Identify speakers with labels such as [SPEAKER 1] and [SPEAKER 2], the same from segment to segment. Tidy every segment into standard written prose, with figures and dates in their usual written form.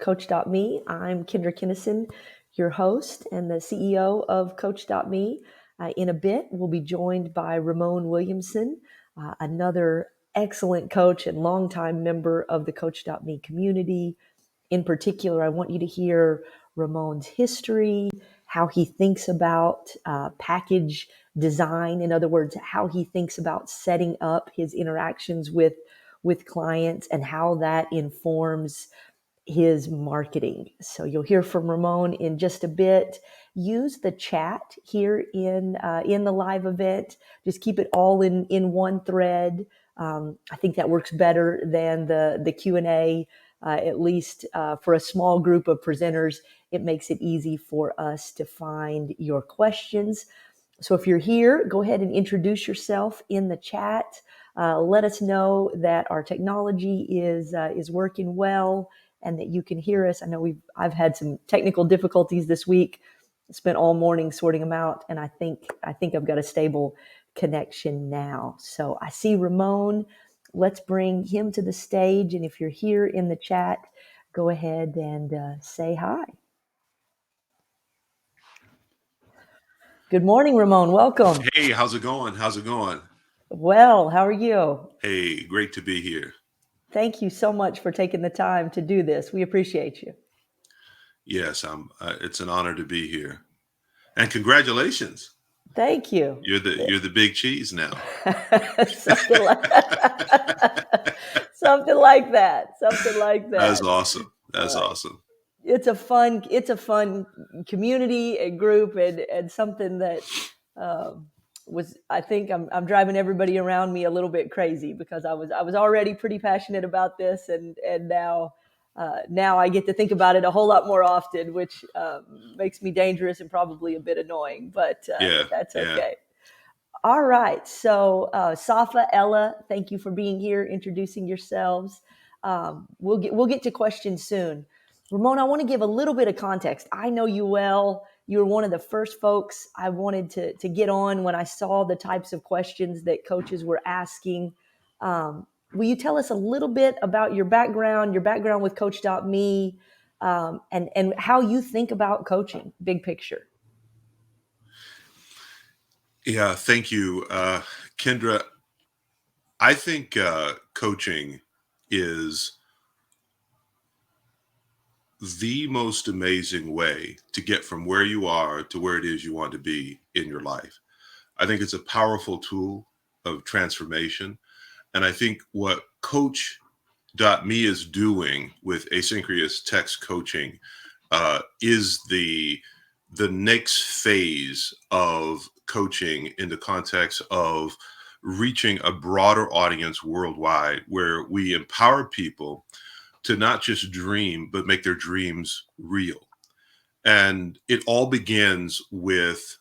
[SPEAKER 1] Coach.me. I'm Kendra Kinnison, your host and the CEO of Coach.me. In a bit, we'll be joined by Ramon Williamson, another excellent coach and longtime member of the Coach.me community. In particular, I want you to hear Ramon's history, how he thinks about package design. In other words, how he thinks about setting up his interactions with clients and how that informs his marketing. So you'll hear from Ramon in just a bit. Use the chat here in the live event. Just keep it all in one thread. I think that works better than the Q&A, at least for a small group of presenters. It makes it easy for us to find your questions. So if you're here, go ahead and introduce yourself in the chat. Let us know that our technology is working well and that you can hear us. I know I've had some technical difficulties this week. Spent all morning sorting them out, and I think I've got a stable connection now. So I see Ramon. Let's bring him to the stage, and if you're here in the chat, go ahead and say hi. Good morning, Ramon. Welcome.
[SPEAKER 2] Hey, how's it going? How's it going?
[SPEAKER 1] Well, how are you?
[SPEAKER 2] Hey, great to be here.
[SPEAKER 1] Thank you so much for taking the time to do this. We appreciate you.
[SPEAKER 2] Yes, it's an honor to be here, and congratulations.
[SPEAKER 1] Thank you.
[SPEAKER 2] You're the big cheese now.
[SPEAKER 1] something like something like that. Something like
[SPEAKER 2] That's
[SPEAKER 1] that.
[SPEAKER 2] awesome. That's awesome.
[SPEAKER 1] It's a fun community and group and something that was, I think I'm driving everybody around me a little bit crazy because I was already pretty passionate about this and now I get to think about it a whole lot more often, which makes me dangerous and probably a bit annoying, but
[SPEAKER 2] Yeah,
[SPEAKER 1] that's
[SPEAKER 2] yeah.
[SPEAKER 1] okay. All right. So, Safa, Ella, thank you for being here, introducing yourselves. We'll get to questions soon. Ramon, I want to give a little bit of context. I know you well. You were one of the first folks I wanted to get on when I saw the types of questions that coaches were asking. Will you tell us a little bit about your background with Coach.me, and how you think about coaching, big picture?
[SPEAKER 2] Yeah, thank you, Kendra. I think coaching is the most amazing way to get from where you are to where it is you want to be in your life. I think it's a powerful tool of transformation. And I think what Coach.me is doing with asynchronous text coaching is the next phase of coaching in the context of reaching a broader audience worldwide, where we empower people to not just dream, but make their dreams real. And it all begins with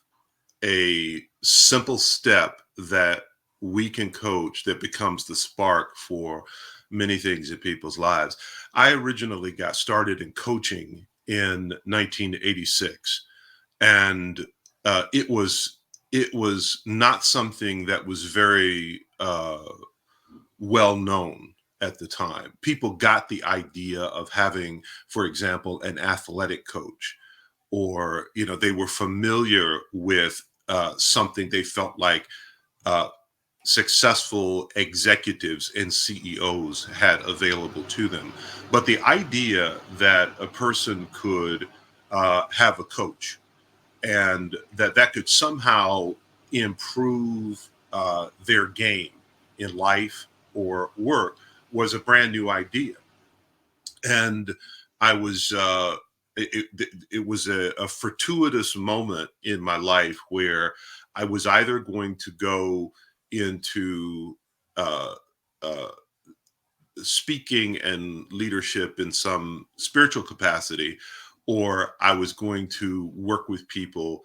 [SPEAKER 2] a simple step that we can coach that becomes the spark for many things in people's lives. I originally got started in coaching in 1986, and it was not something that was very well known at the time. People got the idea of having, for example, an athletic coach, or they were familiar with something they felt like uh, successful executives and CEOs had available to them. But the idea that a person could have a coach, and that could somehow improve their game in life or work, was a brand new idea. And I was it was a fortuitous moment in my life where I was either going to go into uh, uh, speaking and leadership in some spiritual capacity, or I was going to work with people,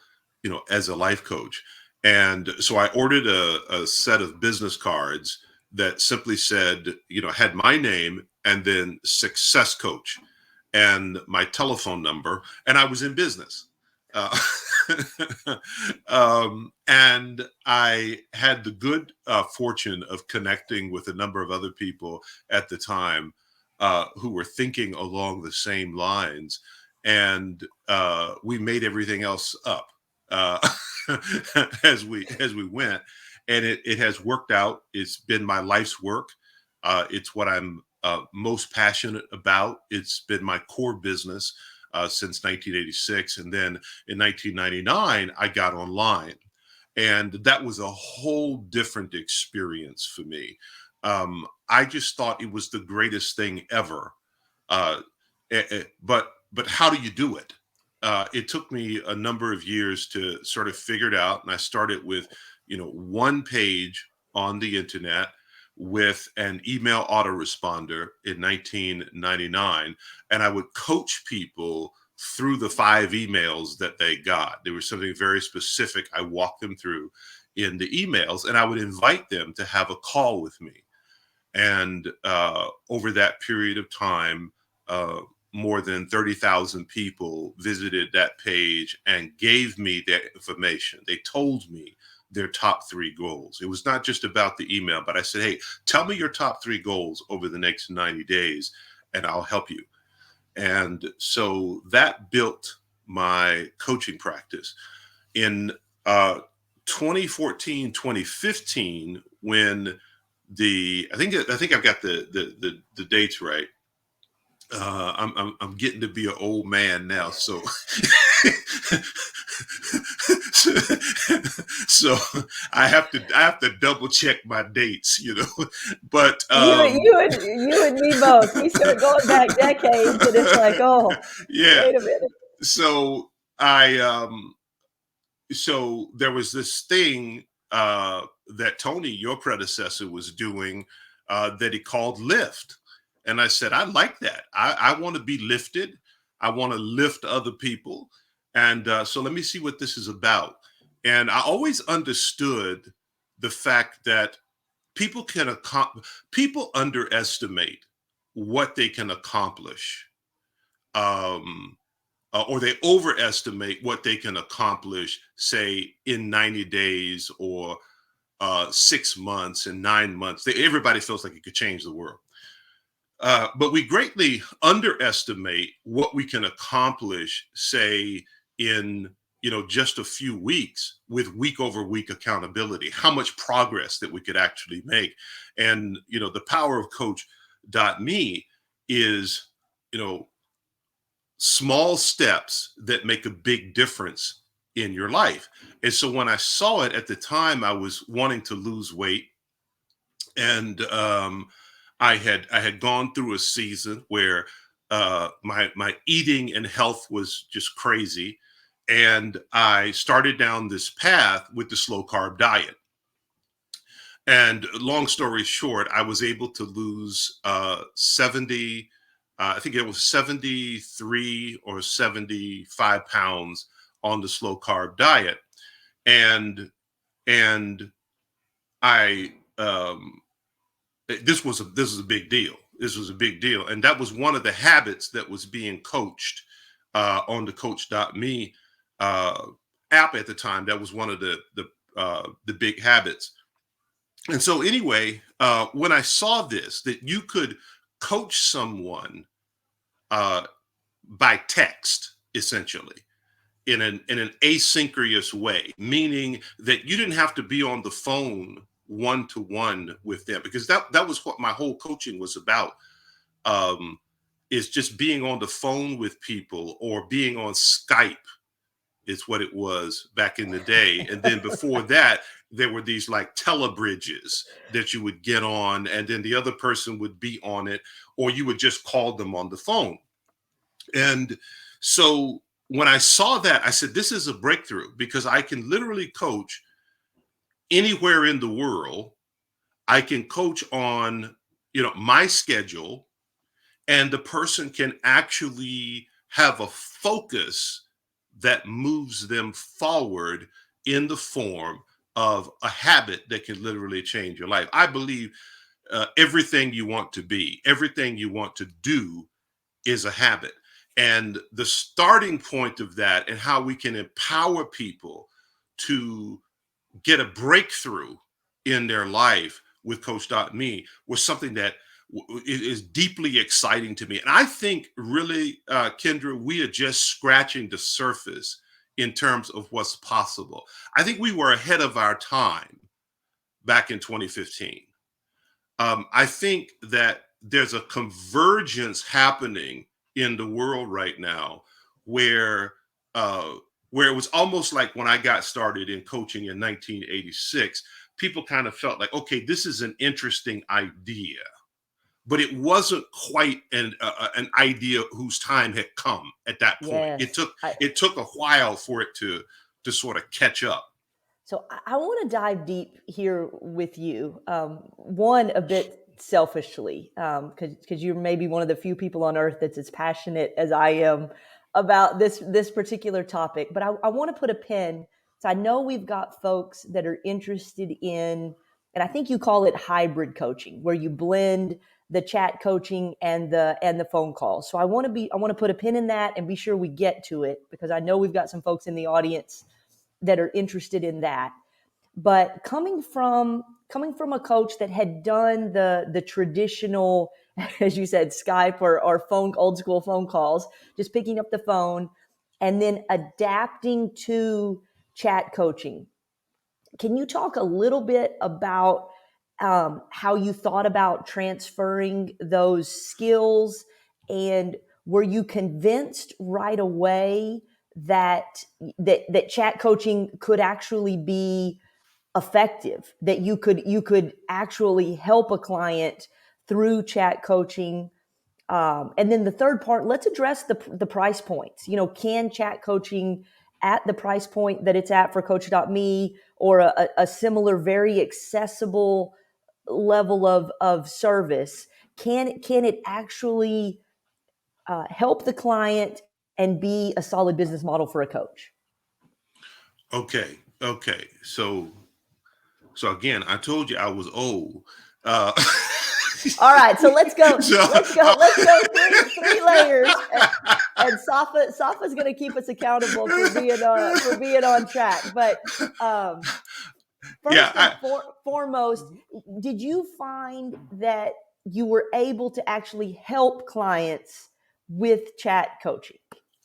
[SPEAKER 2] as a life coach. And so I ordered a set of business cards that simply said, had my name and then success coach and my telephone number, and I was in business. Uh, and I had the good fortune of connecting with a number of other people at the time who were thinking along the same lines, and we made everything else up uh, as we went, and it has worked out. It's been my life's work. It's what I'm most passionate about. It's been my core business since 1986, and then in 1999 I got online, and that was a whole different experience for me. I just thought it was the greatest thing ever. Uh, but how do you do it? It took me a number of years to sort of figure it out, and I started with, one page on the internet with an email autoresponder in 1999, and I would coach people through the 5 emails that they got. There was something very specific I walked them through in the emails, and I would invite them to have a call with me. And over that period of time, uh, more than 30,000 people visited that page and gave me their information. They told me their top 3 goals. It was not just about the email, but I said, hey, tell me your top 3 goals over the next 90 days, and I'll help you. And so that built my coaching practice. In 2014, 2015, when I think I've got the dates right. I'm getting to be an old man now, so so I have to double check my dates, But
[SPEAKER 1] You and me both. We start going back decades, and it's like, oh,
[SPEAKER 2] yeah,
[SPEAKER 1] wait a minute.
[SPEAKER 2] so I so there was this thing that Tony, your predecessor, was doing that he called lift. And I said, I like that. I want to be lifted. I want to lift other people. And so let me see what this is about. And I always understood the fact that people underestimate what they can accomplish. Um, or they overestimate what they can accomplish, say, in 90 days or 6 months and 9 months. Everybody feels like it could change the world. But we greatly underestimate what we can accomplish, say, in just a few weeks with week over week accountability, how much progress that we could actually make. And the power of coach.me is you know small steps that make a big difference in your life. And so when I saw it at the time, I was wanting to lose weight, and I had gone through a season where my eating and health was just crazy, and I started down this path with the slow carb diet. And long story short, I was able to lose 70, I think it was 73 or 75 pounds on the slow carb diet. And, and I, this was a big deal. This was a big deal. And that was one of the habits that was being coached on the coach.me uh, app at the time. That was one of the big habits. And so, anyway, when I saw this, that you could coach someone uh, by text, essentially, in an asynchronous way, meaning that you didn't have to be on the phone one to one with them, because that was what my whole coaching was about. Um, is just being on the phone with people, or being on Skype is what it was back in the day. And then before that, there were these like telebridges that you would get on, and then the other person would be on it, or you would just call them on the phone. And so when I saw that, I said, this is a breakthrough, because I can literally coach anywhere in the world. I can coach on, my schedule, and the person can actually have a focus that moves them forward in the form of a habit that can literally change your life. I believe everything you want to be, everything you want to do is a habit. And the starting point of that, and how we can empower people to get a breakthrough in their life with coach.me, was something that it is deeply exciting to me. And I think really, Kendra, we are just scratching the surface in terms of what's possible. I think we were ahead of our time back in 2015. I think that there's a convergence happening in the world right now where uh, where it was almost like when I got started in coaching in 1986, people kind of felt like, okay, this is an interesting idea, but it wasn't quite an idea whose time had come at that point. It
[SPEAKER 1] Yes.
[SPEAKER 2] took it took a while for it to sort of catch up.
[SPEAKER 1] So I want to dive deep here with you. One, a bit selfishly, because you're maybe one of the few people on earth that's as passionate as I am about this particular topic. But I want to put a pin. So I know we've got folks that are interested in, and I think you call it hybrid coaching, where you blend the chat coaching and the phone call. So I want to put a pin in that and be sure we get to it, because I know we've got some folks in the audience that are interested in that. But coming from a coach that had done the traditional, as you said, Skype or phone, old school phone calls, just picking up the phone and then adapting to chat coaching. Can you talk a little bit about how you thought about transferring those skills, and were you convinced right away that that chat coaching could actually be effective, that you could actually help a client through chat coaching? And then the third part, let's address the price points. Can chat coaching at the price point that it's at for Coach.me, or a similar, very accessible level of service, can it actually help the client and be a solid business model for a coach?
[SPEAKER 2] Okay. So again, I told you I was old. Uh,
[SPEAKER 1] All right, so let's go.
[SPEAKER 2] so
[SPEAKER 1] Let's go three layers, and Safa's going to keep us accountable for being on track. But
[SPEAKER 2] yeah,
[SPEAKER 1] first and foremost, did you find that you were able to actually help clients with chat coaching?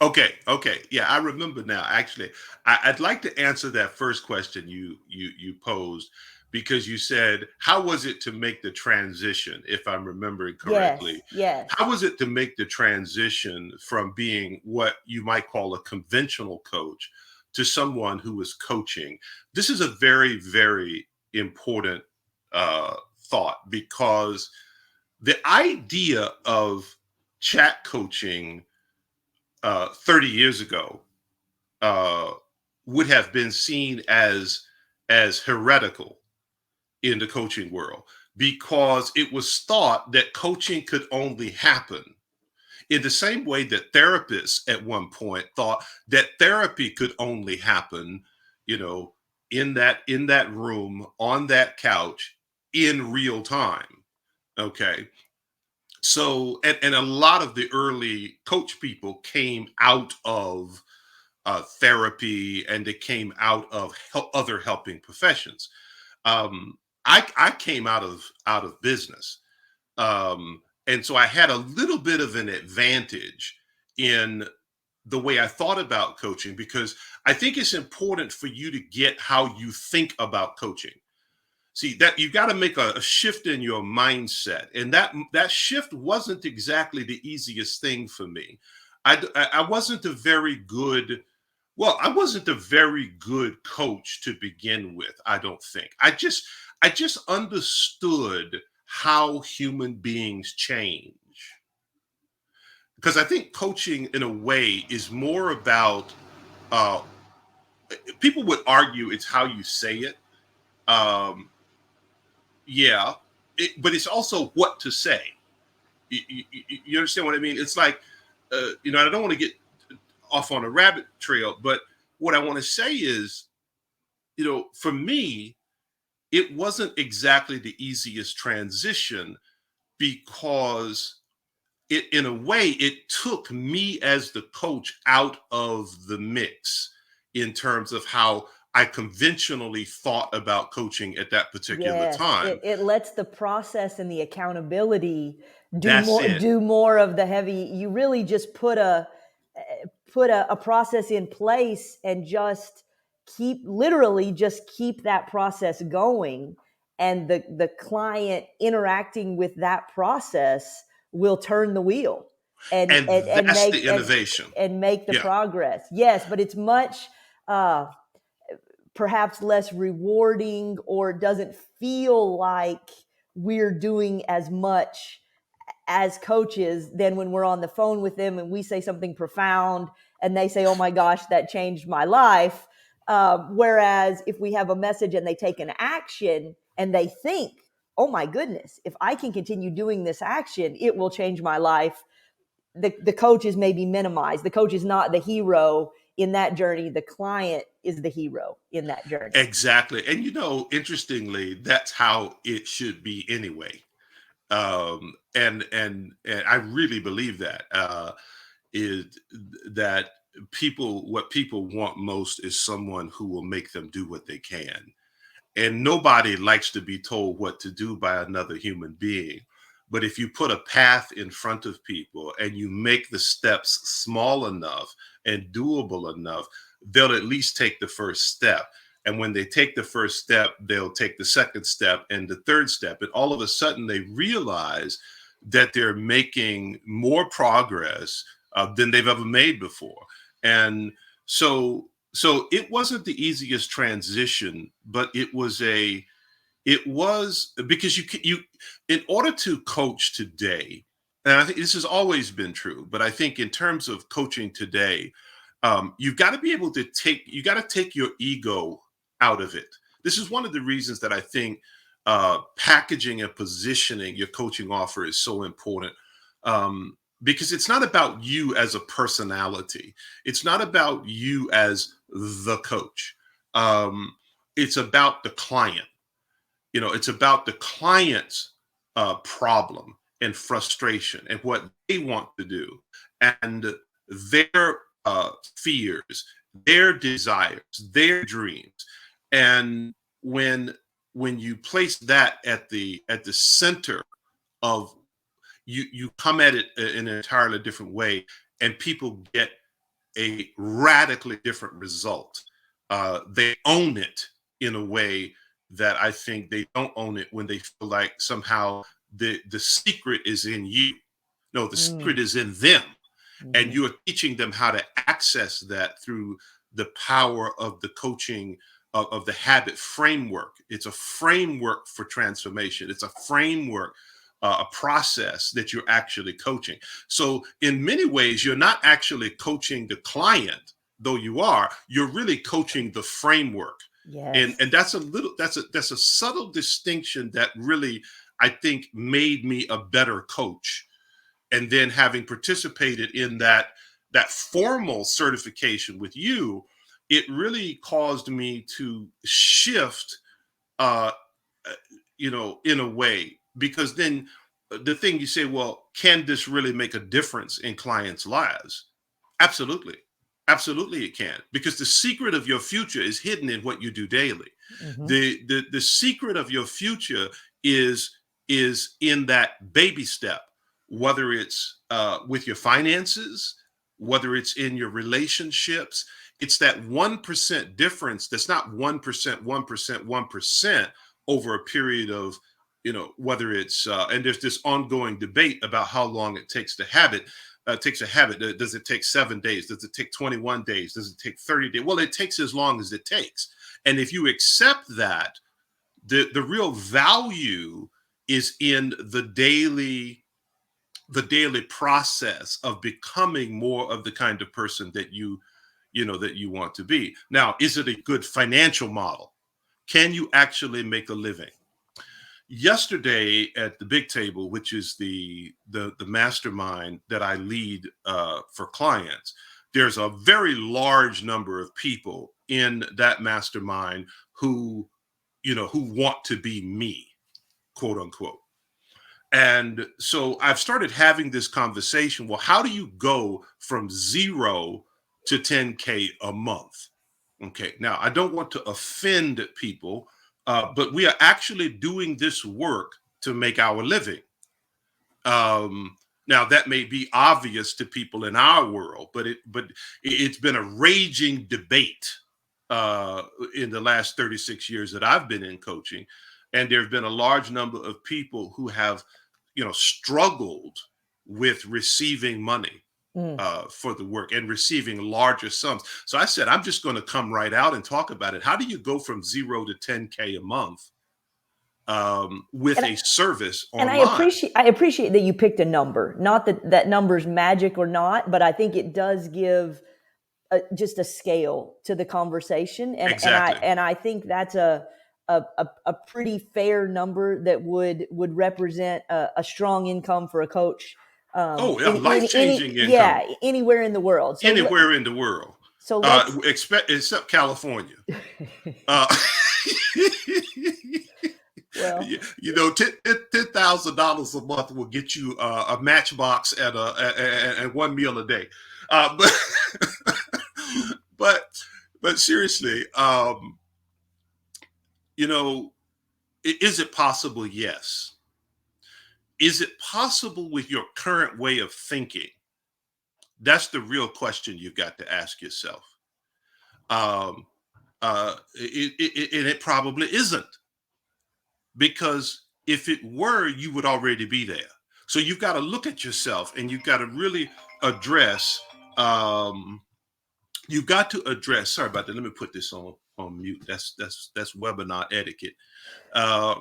[SPEAKER 2] okay. Yeah, I remember now. Actually, I'd like to answer that first question you posed, because you said, how was it to make the transition, if I'm remembering correctly?
[SPEAKER 1] Yes, yes.
[SPEAKER 2] How was it to make the transition from being what you might call a conventional coach to someone who is coaching? This is a very, very important thought, because the idea of chat coaching 30 years ago uh, would have been seen as heretical in the coaching world, because it was thought that coaching could only happen in the same way that therapists at one point thought that therapy could only happen, you know, in that room on that couch in real time. Okay. So, and a lot of the early coach people came out of therapy, and they came out of other helping professions. I came out of business, and so I had a little bit of an advantage in the way I thought about coaching, because I think it's important for you to get how you think about coaching. See, that you've got to make a shift in your mindset, and that shift wasn't exactly the easiest thing for me. I wasn't a very good, well, I wasn't a very good coach to begin with. I don't think. I just understood how human beings change, because I think coaching in a way is more about, uh, people would argue it's how you say it. Um, yeah, but it's also what to say. You understand what I mean? It's like, I don't want to get off on a rabbit trail, but what I want to say is, for me, it wasn't exactly the easiest transition, because in a way, it took me as the coach out of the mix in terms of how I conventionally thought about coaching at that particular
[SPEAKER 1] Yes,
[SPEAKER 2] time.
[SPEAKER 1] it lets the process and the accountability
[SPEAKER 2] That's it.
[SPEAKER 1] do more of the heavy. You really just put a process in place and just keep that process going, and the client interacting with that process will turn the wheel
[SPEAKER 2] And that's the innovation.
[SPEAKER 1] and make the
[SPEAKER 2] Yeah.
[SPEAKER 1] progress. Yes, but it's much uh perhaps less rewarding, or doesn't feel like we're doing as much as coaches than when we're on the phone with them and we say something profound and they say, "Oh my gosh, that changed my life." Whereas if we have a message and they take an action and they think, "Oh my goodness, if I can continue doing this action, it will change my life." The coach is maybe minimized. The coach is not the hero in that journey. The client is the hero in that journey.
[SPEAKER 2] Exactly. And interestingly, that's how it should be anyway. And I really believe that is that what people want most is someone who will make them do what they can. And nobody likes to be told what to do by another human being. But if you put a path in front of people and you make the steps small enough and doable enough, they'll at least take the first step. And when they take the first step, they'll take the second step and the third step. And all of a sudden, they realize that they're making more progress than they've ever made before. And so it wasn't the easiest transition, but it was because you in order to coach today, and I think this has always been true, but I think in terms of coaching today, you've got to be able to take your ego out of it. This is one of the reasons that I think packaging and positioning your coaching offer is so important. Because it's not about you as a personality. It's not about you as the coach. It's about the client. It's about the client's problem and frustration and what they want to do, and their fears, their desires, their dreams. And when you place that at the center of you come at it in an entirely different way, and people get a radically different result. They own it in a way that I think they don't own it when they feel like somehow the secret is in you. No, the secret
[SPEAKER 1] Mm.
[SPEAKER 2] is in them, and
[SPEAKER 1] Mhm.
[SPEAKER 2] you are teaching them how to access that through the power of the coaching of the habit framework. It's a framework for transformation. It's a framework, a process that you're actually coaching. So in many ways, you're not actually coaching the client, though you are. You're really coaching the framework, and
[SPEAKER 1] Yes.
[SPEAKER 2] that's a subtle distinction that really I think made me a better coach. And then having participated in that formal certification with you, it really caused me to shift uh uh, in a way, because then the thing you say, well, can this really make a difference in clients' lives? Absolutely. Absolutely it can, because the secret of your future is hidden in what you do daily.
[SPEAKER 1] Mhm.
[SPEAKER 2] The secret of your future is in that baby step, whether it's with your finances, whether it's in your relationships. It's that 1% difference. That's not 1%, 1%, 1% over a period of, whether it's and there's this ongoing debate about how long it takes to have it. Takes a habit. Does it take 7 days? Does it take 21 days? Does it take 30 days? Well, it takes as long as it takes. And if you accept that, the real value is in the daily process of becoming more of the kind of person that you want to be. Now, is it a good financial model? Can you actually make a living? Yesterday at the big table, which is the mastermind that I lead for clients, there's a very large number of people in that mastermind who want to be me, quote unquote. And so I've started having this conversation. Well, how do you go from 0 to 10K a month? Okay. Now, I don't want to offend people, but we are actually doing this work to make our living. Now, that may be obvious to people in our world, but it's been a raging debate uh, in the last 36 years that I've been in coaching, and there have been a large number of people who have, struggled with receiving money
[SPEAKER 1] Mm.
[SPEAKER 2] for the work and receiving larger sums. So I said, I'm just going to come right out and talk about it. How do you go from 0 to 10K a month with
[SPEAKER 1] And
[SPEAKER 2] a service
[SPEAKER 1] And
[SPEAKER 2] online?
[SPEAKER 1] I appreciate that you picked a number. Not that that number's magic or not, but I think it does give just a scale to the conversation.
[SPEAKER 2] Exactly.
[SPEAKER 1] And I think that's a pretty fair number that would represent a strong income for a coach.
[SPEAKER 2] Oh, yeah, life-changing income
[SPEAKER 1] Yeah, anywhere in the world.
[SPEAKER 2] anywhere in the world,
[SPEAKER 1] So let's
[SPEAKER 2] except California. Uh,
[SPEAKER 1] well,
[SPEAKER 2] $10,000 a month will get you a Matchbox and one meal a day. But but but seriously, is it possible? Yes. Is it possible with your current way of thinking? That's the real question you've got to ask yourself. Um, and it probably isn't, because if it were, you would already be there. So you've got to look at yourself, and you've got to really address. Um, you've got to address. Sorry about that. Let me put this on mute. That's webinar etiquette. Uh,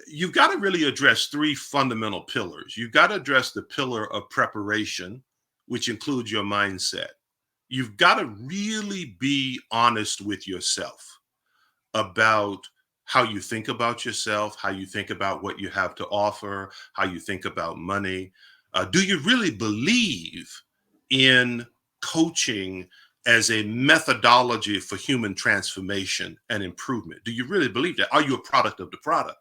[SPEAKER 2] you've got to really address three fundamental pillars. You've got to address the pillar of preparation, which includes your mindset. You've got to really be honest with yourself about how you think about yourself, how you think about what you have to offer, how you think about money. Do you really believe in coaching as a methodology for human transformation and improvement? Do you really believe that? Are you a product of the product?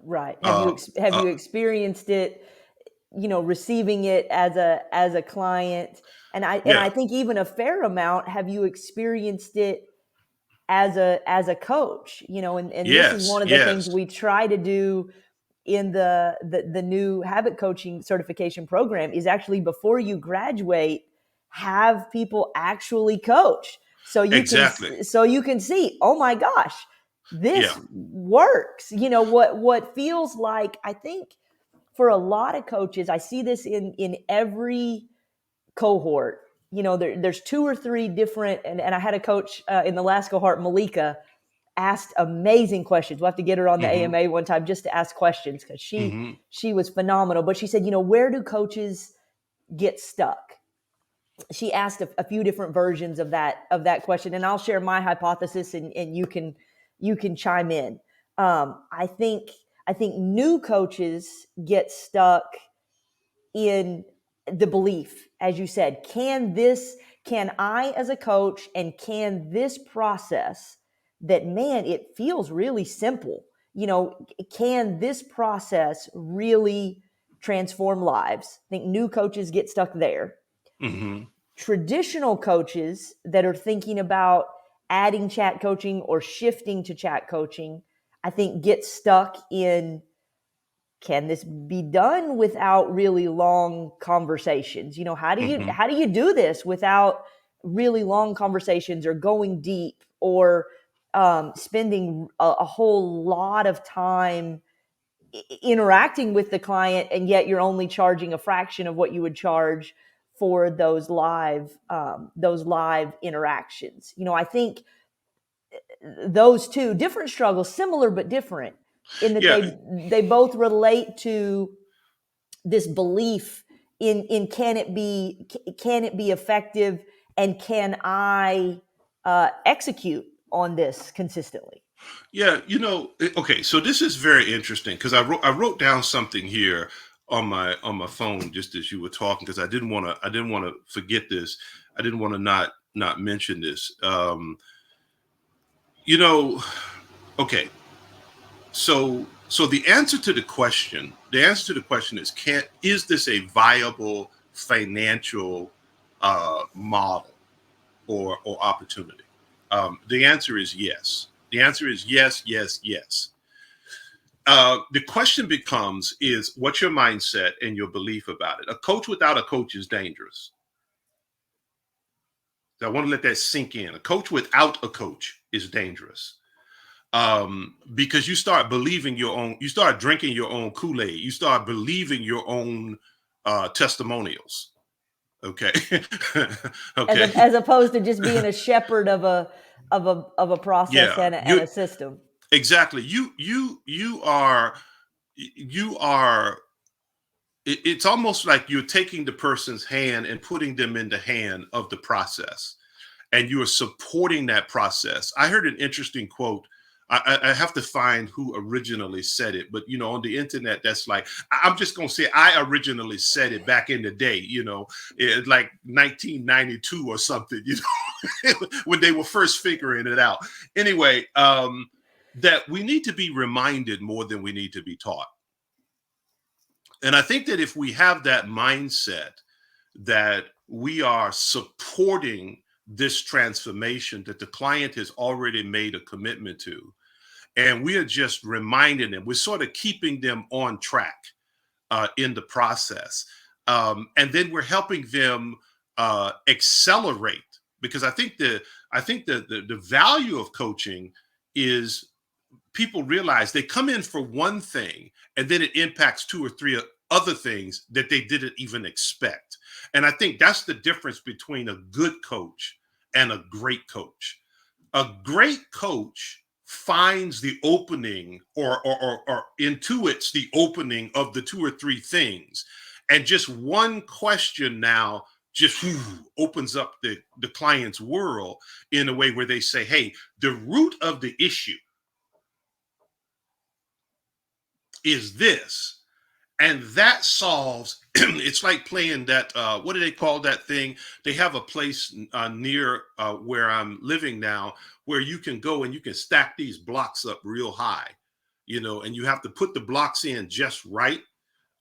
[SPEAKER 1] right.
[SPEAKER 2] Uh,
[SPEAKER 1] Have
[SPEAKER 2] uh,
[SPEAKER 1] you experienced it, receiving it as a client? And
[SPEAKER 2] yeah.
[SPEAKER 1] I think even a fair amount, have you experienced it as a coach? And this is
[SPEAKER 2] Yes.
[SPEAKER 1] one of the things
[SPEAKER 2] Yes.
[SPEAKER 1] we try to do in the new habit coaching certification program, is actually before you graduate, have people actually coach,
[SPEAKER 2] Exactly.
[SPEAKER 1] so you can see, oh my gosh,
[SPEAKER 2] Yeah.
[SPEAKER 1] this works. What feels like, I think, for a lot of coaches, I see this in every cohort. There's two or three different, and I had a coach in the last cohort, Malika, asked amazing questions. We'll have to get her on the
[SPEAKER 2] Hmm.
[SPEAKER 1] AMA one time just to ask questions, because
[SPEAKER 2] Hmm.
[SPEAKER 1] she was phenomenal. But she said, where do coaches get stuck? She asked a few different versions of that question, and I'll share my hypothesis, and you can chime in. I think new coaches get stuck in the belief, as you said, can I, as a coach, and can this process that, man, it feels really simple, can this process really transform lives? I think new coaches get stuck there.
[SPEAKER 2] Hmm.
[SPEAKER 1] Traditional coaches that are thinking about adding chat coaching or shifting to chat coaching, I think, get stuck in, can this be done without really long conversations?
[SPEAKER 2] Hmm.
[SPEAKER 1] How do you do this without really long conversations, or going deep, or spending a whole lot of time interacting with the client, and yet you're only charging a fraction of what you would charge for those live interactions? I think those two different struggles, similar but different, in that
[SPEAKER 2] Yeah.
[SPEAKER 1] they both relate to this belief in, can it be effective, and can I execute on this consistently?
[SPEAKER 2] Yeah, okay, so this is very interesting, because I wrote down something here on my phone just as you were talking, because I didn't want to forget this. I didn't want to not mention this. You know, okay, so the answer to the question is, can is this a viable financial model or opportunity? The answer is yes. The answer is yes, yes, yes. The question becomes is what's your mindset and your belief about it? A coach without a coach is dangerous. So I want to let that sink in. A coach without a coach is dangerous, because you start believing your own, you start drinking your own Kool-Aid, you start believing your own testimonials. Okay. Okay.
[SPEAKER 1] As opposed to just being a shepherd of a process
[SPEAKER 2] Yeah.
[SPEAKER 1] and a system.
[SPEAKER 2] Exactly. You are it's almost like you're taking the person's hand and putting them in the hand of the process, and you are supporting that process. I heard an interesting quote. I have to find who originally said it, but on the internet, that's like, I'm just gonna say I originally said it back in the day, like 1992 or something, when they were first figuring it out. Anyway, that we need to be reminded more than we need to be taught. And I think that if we have that mindset that we are supporting this transformation that the client has already made a commitment to, and we are just reminding them, we're sort of keeping them on track in the process. And then we're helping them accelerate, because I think the value of coaching is people realize they come in for one thing and then it impacts two or three other things that they didn't even expect. And I think that's the difference between a good coach and a great coach. A great coach finds the opening, or intuits the opening of the two or three things. And just one question now just opens up the client's world in a way where they say, hey, the root of the issue is this, and that solves it's like playing that what do they call that thing? They have a place near where I'm living now, where you can go and you can stack these blocks up real high, and you have to put the blocks in just right.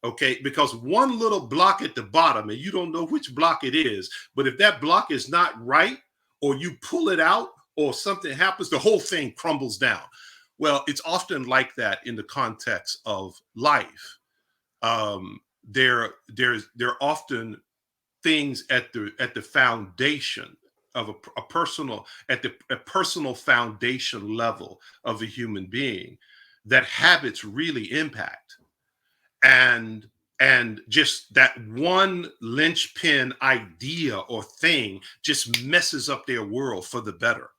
[SPEAKER 2] Okay, because one little block at the bottom, and you don't know which block it is, but if that block is not right, or you pull it out, or something happens, the whole thing crumbles down. Well, it's often like that in the context of life. There are often things at the foundation of a personal, at the a personal foundation level of a human being, that habits really impact. And just that one linchpin idea or thing just messes up their world for the better.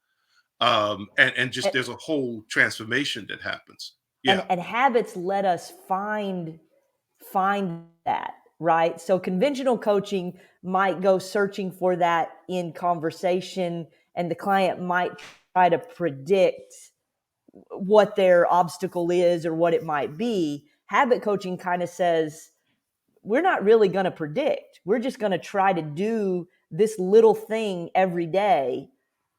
[SPEAKER 2] And just there's a whole transformation that happens. Yeah.
[SPEAKER 1] And habits let us find that, right? So conventional coaching might go searching for that in conversation, and the client might try to predict what their obstacle is or what it might be. Habit coaching kind of says, we're not really going to predict. We're just going to try to do this little thing every day.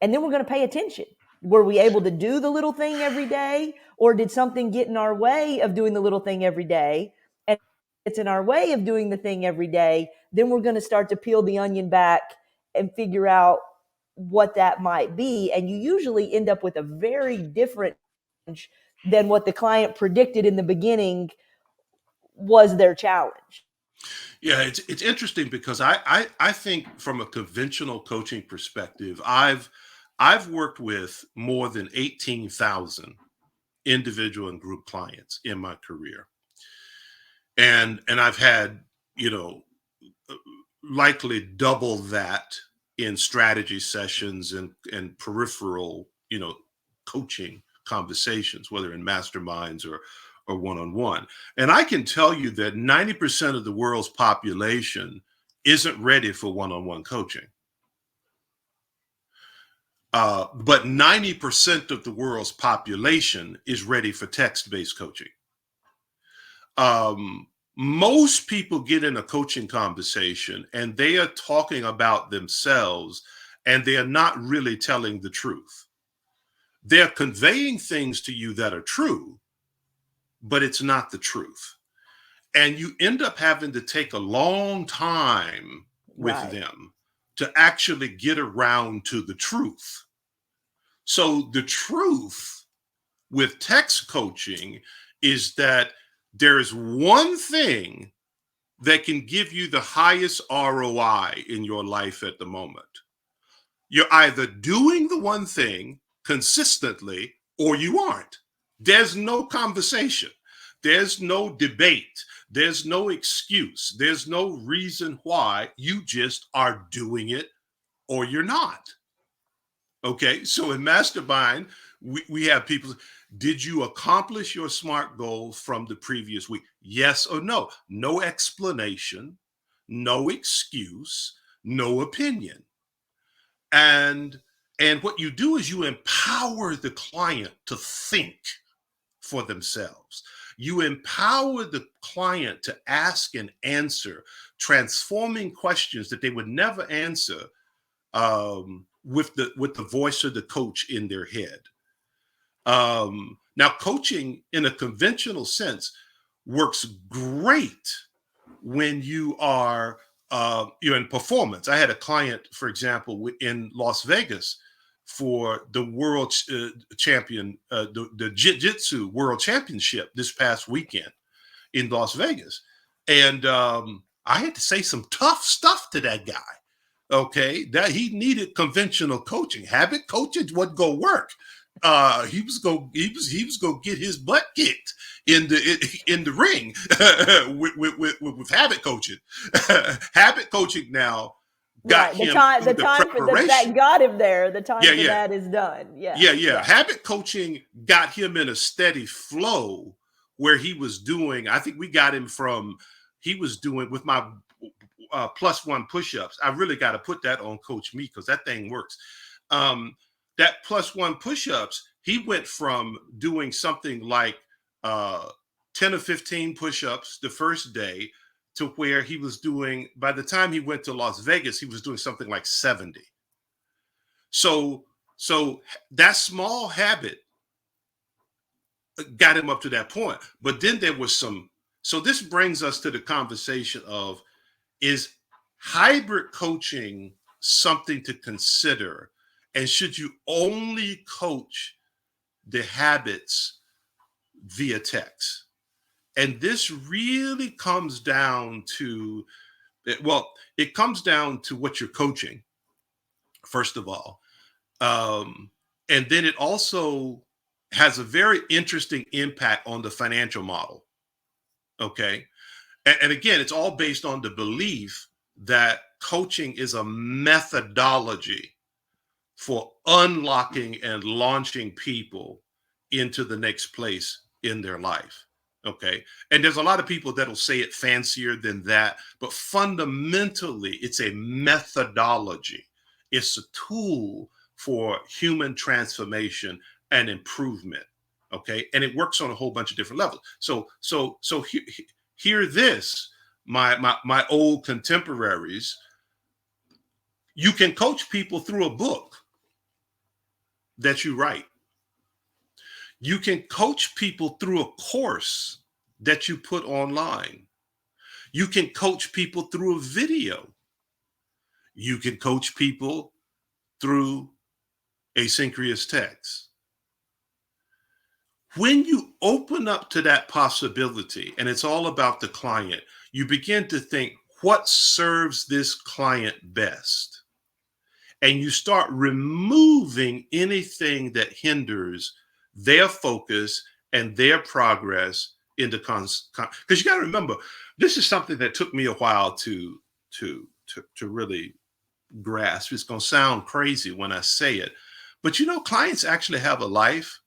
[SPEAKER 1] And then we're going to pay attention. Were we able to do the little thing every day? Or did something get in our way of doing the little thing every day? And it's in our way of doing the thing every day. Then we're going to start to peel the onion back and figure out what that might be. And you usually end up with a very different than what the client predicted in the beginning was their challenge.
[SPEAKER 2] Yeah, it's interesting because I think from a conventional coaching perspective, I've worked with more than 18,000 individual and group clients in my career. And I've had, you know, likely double that in strategy sessions and peripheral, coaching conversations, whether in masterminds or one-on-one. And I can tell you that 90% of the world's population isn't ready for one-on-one coaching. But 90% of the world's population is ready for text-based coaching. Most people get in a coaching conversation and they are talking about themselves, and they are not really telling the truth. They're conveying things to you that are true, but it's not the truth. And you end up having to take a long time with
[SPEAKER 1] Right.
[SPEAKER 2] them to actually get around to the truth. So the truth with text coaching is that there is one thing that can give you the highest ROI in your life at the moment. You're either doing the one thing consistently or you aren't. There's no conversation. There's no debate. There's no excuse. There's no reason why. You just are doing it or you're not. Okay. So in Mastermind, we have people, did you accomplish your SMART goals from the previous week? Yes or no? No explanation, no excuse, no opinion. And what you do is you empower the client to think for themselves. You empower the client to ask and answer transforming questions that they would never answer with the voice of the coach in their head. Now, coaching in a conventional sense works great when you're in performance. I had a client, for example, in Las Vegas for the world champion, the jiu-jitsu world championship this past weekend in Las Vegas. And I had to say some tough stuff to that guy. Okay, that he needed conventional coaching. Habit coaching wasn't gonna work. He was gonna get his butt kicked in the ring with habit coaching. Habit coaching now got
[SPEAKER 1] Right.
[SPEAKER 2] him
[SPEAKER 1] The
[SPEAKER 2] through the
[SPEAKER 1] time for
[SPEAKER 2] preparation.
[SPEAKER 1] that got him there. The time
[SPEAKER 2] Yeah,
[SPEAKER 1] for
[SPEAKER 2] yeah,
[SPEAKER 1] that is done. Yeah.
[SPEAKER 2] yeah. Habit coaching got him in a steady flow where he was doing. I think we got him from. He was doing with my +1 push-ups. I really got to put that on Coach Me because that thing works. That +1 push-ups, he went from doing something like 10 or 15 push-ups the first day to where he was doing, by the time he went to Las Vegas, he was doing something like 70. So that small habit got him up to that point. But then there was some, so this brings us to the conversation of, is hybrid coaching something to consider? And should you only coach the habits via text? And this really comes down to, well, it comes down to what you're coaching, first of all. And then it also has a very interesting impact on the financial model. Okay. And again, it's all based on the belief that coaching is a methodology for unlocking and launching people into the next place in their life. Okay. And there's a lot of people that'll say it fancier than that, but fundamentally, it's a methodology. It's a tool for human transformation and improvement. Okay. And it works on a whole bunch of different levels. So hear this, my old contemporaries. You can coach people through a book that you write. You can coach people through a course that you put online. You can coach people through a video. You can coach people through asynchronous text. When you open up to that possibility, and it's all about the client, you begin to think, what serves this client best? And you start removing anything that hinders their focus and their progress in the because you got to remember, this is something that took me a while to really grasp. It's going to sound crazy when I say it, but clients actually have a life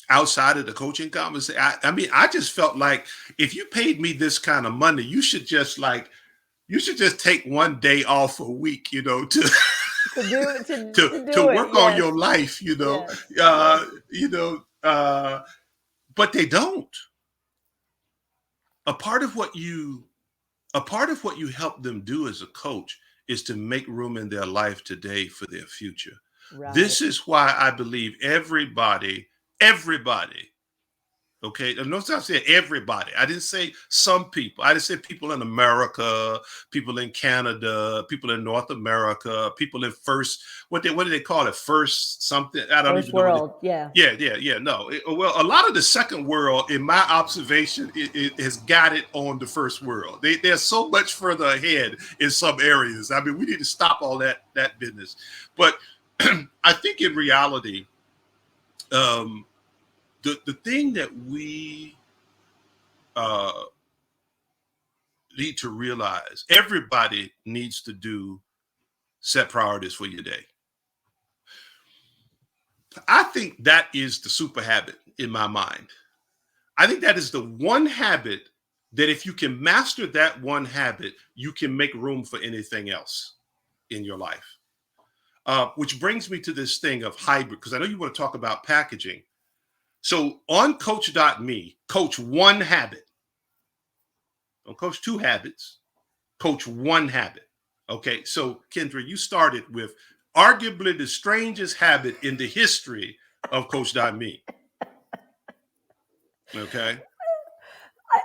[SPEAKER 2] outside of the coaching conversation. I mean, I just felt like if you paid me this kind of money, you should just take one day off a week, to to work
[SPEAKER 1] it.
[SPEAKER 2] on
[SPEAKER 1] Yes.
[SPEAKER 2] your life, but they don't. A part of what you help them do as a coach is to make room in their life today for their future.
[SPEAKER 1] Right.
[SPEAKER 2] This is why I believe everybody, Okay, and notice I said everybody. I didn't say some people. I didn't say people in America, people in Canada, people in North America, people in first. What do they call it? First something. I don't
[SPEAKER 1] First
[SPEAKER 2] even know what.
[SPEAKER 1] world, yeah.
[SPEAKER 2] Yeah. No, well, a lot of the second world, in my observation, it has got it on the first world. They're so much further ahead in some areas. I mean, we need to stop all that business. But I think in reality, um, the thing that we uh, need to realize, everybody needs to do set priorities for your day. I think that is the super habit in my mind. I think that is the one habit that if you can master that one habit, you can make room for anything else in your life. Which brings me to this thing of hybrid, because I know you want to talk about packaging. So on coach.me, coach one habit. Don't coach two habits, coach one habit. Okay, so Kendra, you started with arguably the strangest habit in the history of coach.me. Okay.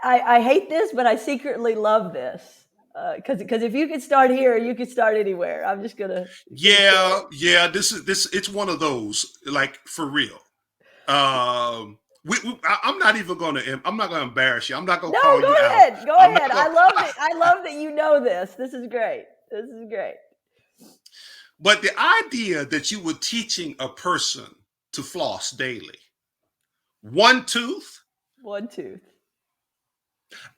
[SPEAKER 1] I hate this, but I secretly love this. Because if you could start here, you could start anywhere. I'm just gonna say.
[SPEAKER 2] Yeah. This. It's one of those, like, for real. I'm not even gonna. I'm not gonna embarrass you. I'm not gonna
[SPEAKER 1] No,
[SPEAKER 2] call
[SPEAKER 1] go
[SPEAKER 2] you out.
[SPEAKER 1] ahead. Go
[SPEAKER 2] I'm not
[SPEAKER 1] ahead.
[SPEAKER 2] gonna.
[SPEAKER 1] I love that you know this. This is great. This is great.
[SPEAKER 2] But the idea that you were teaching a person to floss daily, one tooth.
[SPEAKER 1] One tooth.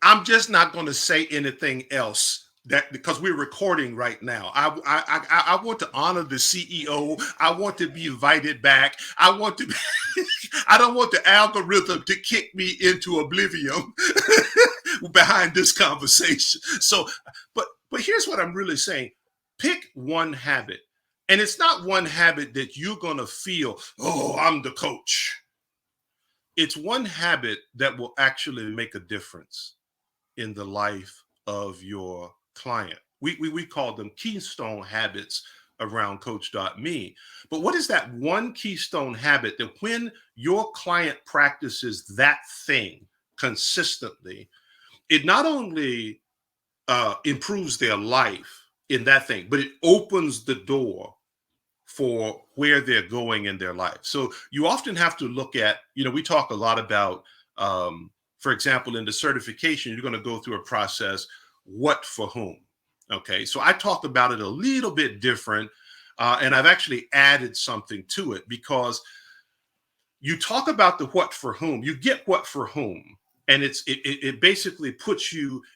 [SPEAKER 2] I'm just not going to say anything else, that because we're recording right now. I want to honor the CEO. I want to be invited back. I want to. I don't want the algorithm to kick me into oblivion behind this conversation. So, but here's what I'm really saying: pick one habit, and it's not one habit that you're going to feel, oh, I'm the coach. It's one habit that will actually make a difference in the life of your client. We call them keystone habits around coach.me. But what is that one keystone habit that when your client practices that thing consistently, it not only improves their life in that thing, but it opens the door for where they're going in their life. So you often have to look at, we talk a lot about, for example, in the certification, you're going to go through a process, what for whom. Okay, so I talked about it a little bit different, and I've actually added something to it, because you talk about the what for whom, you get what for whom, and it basically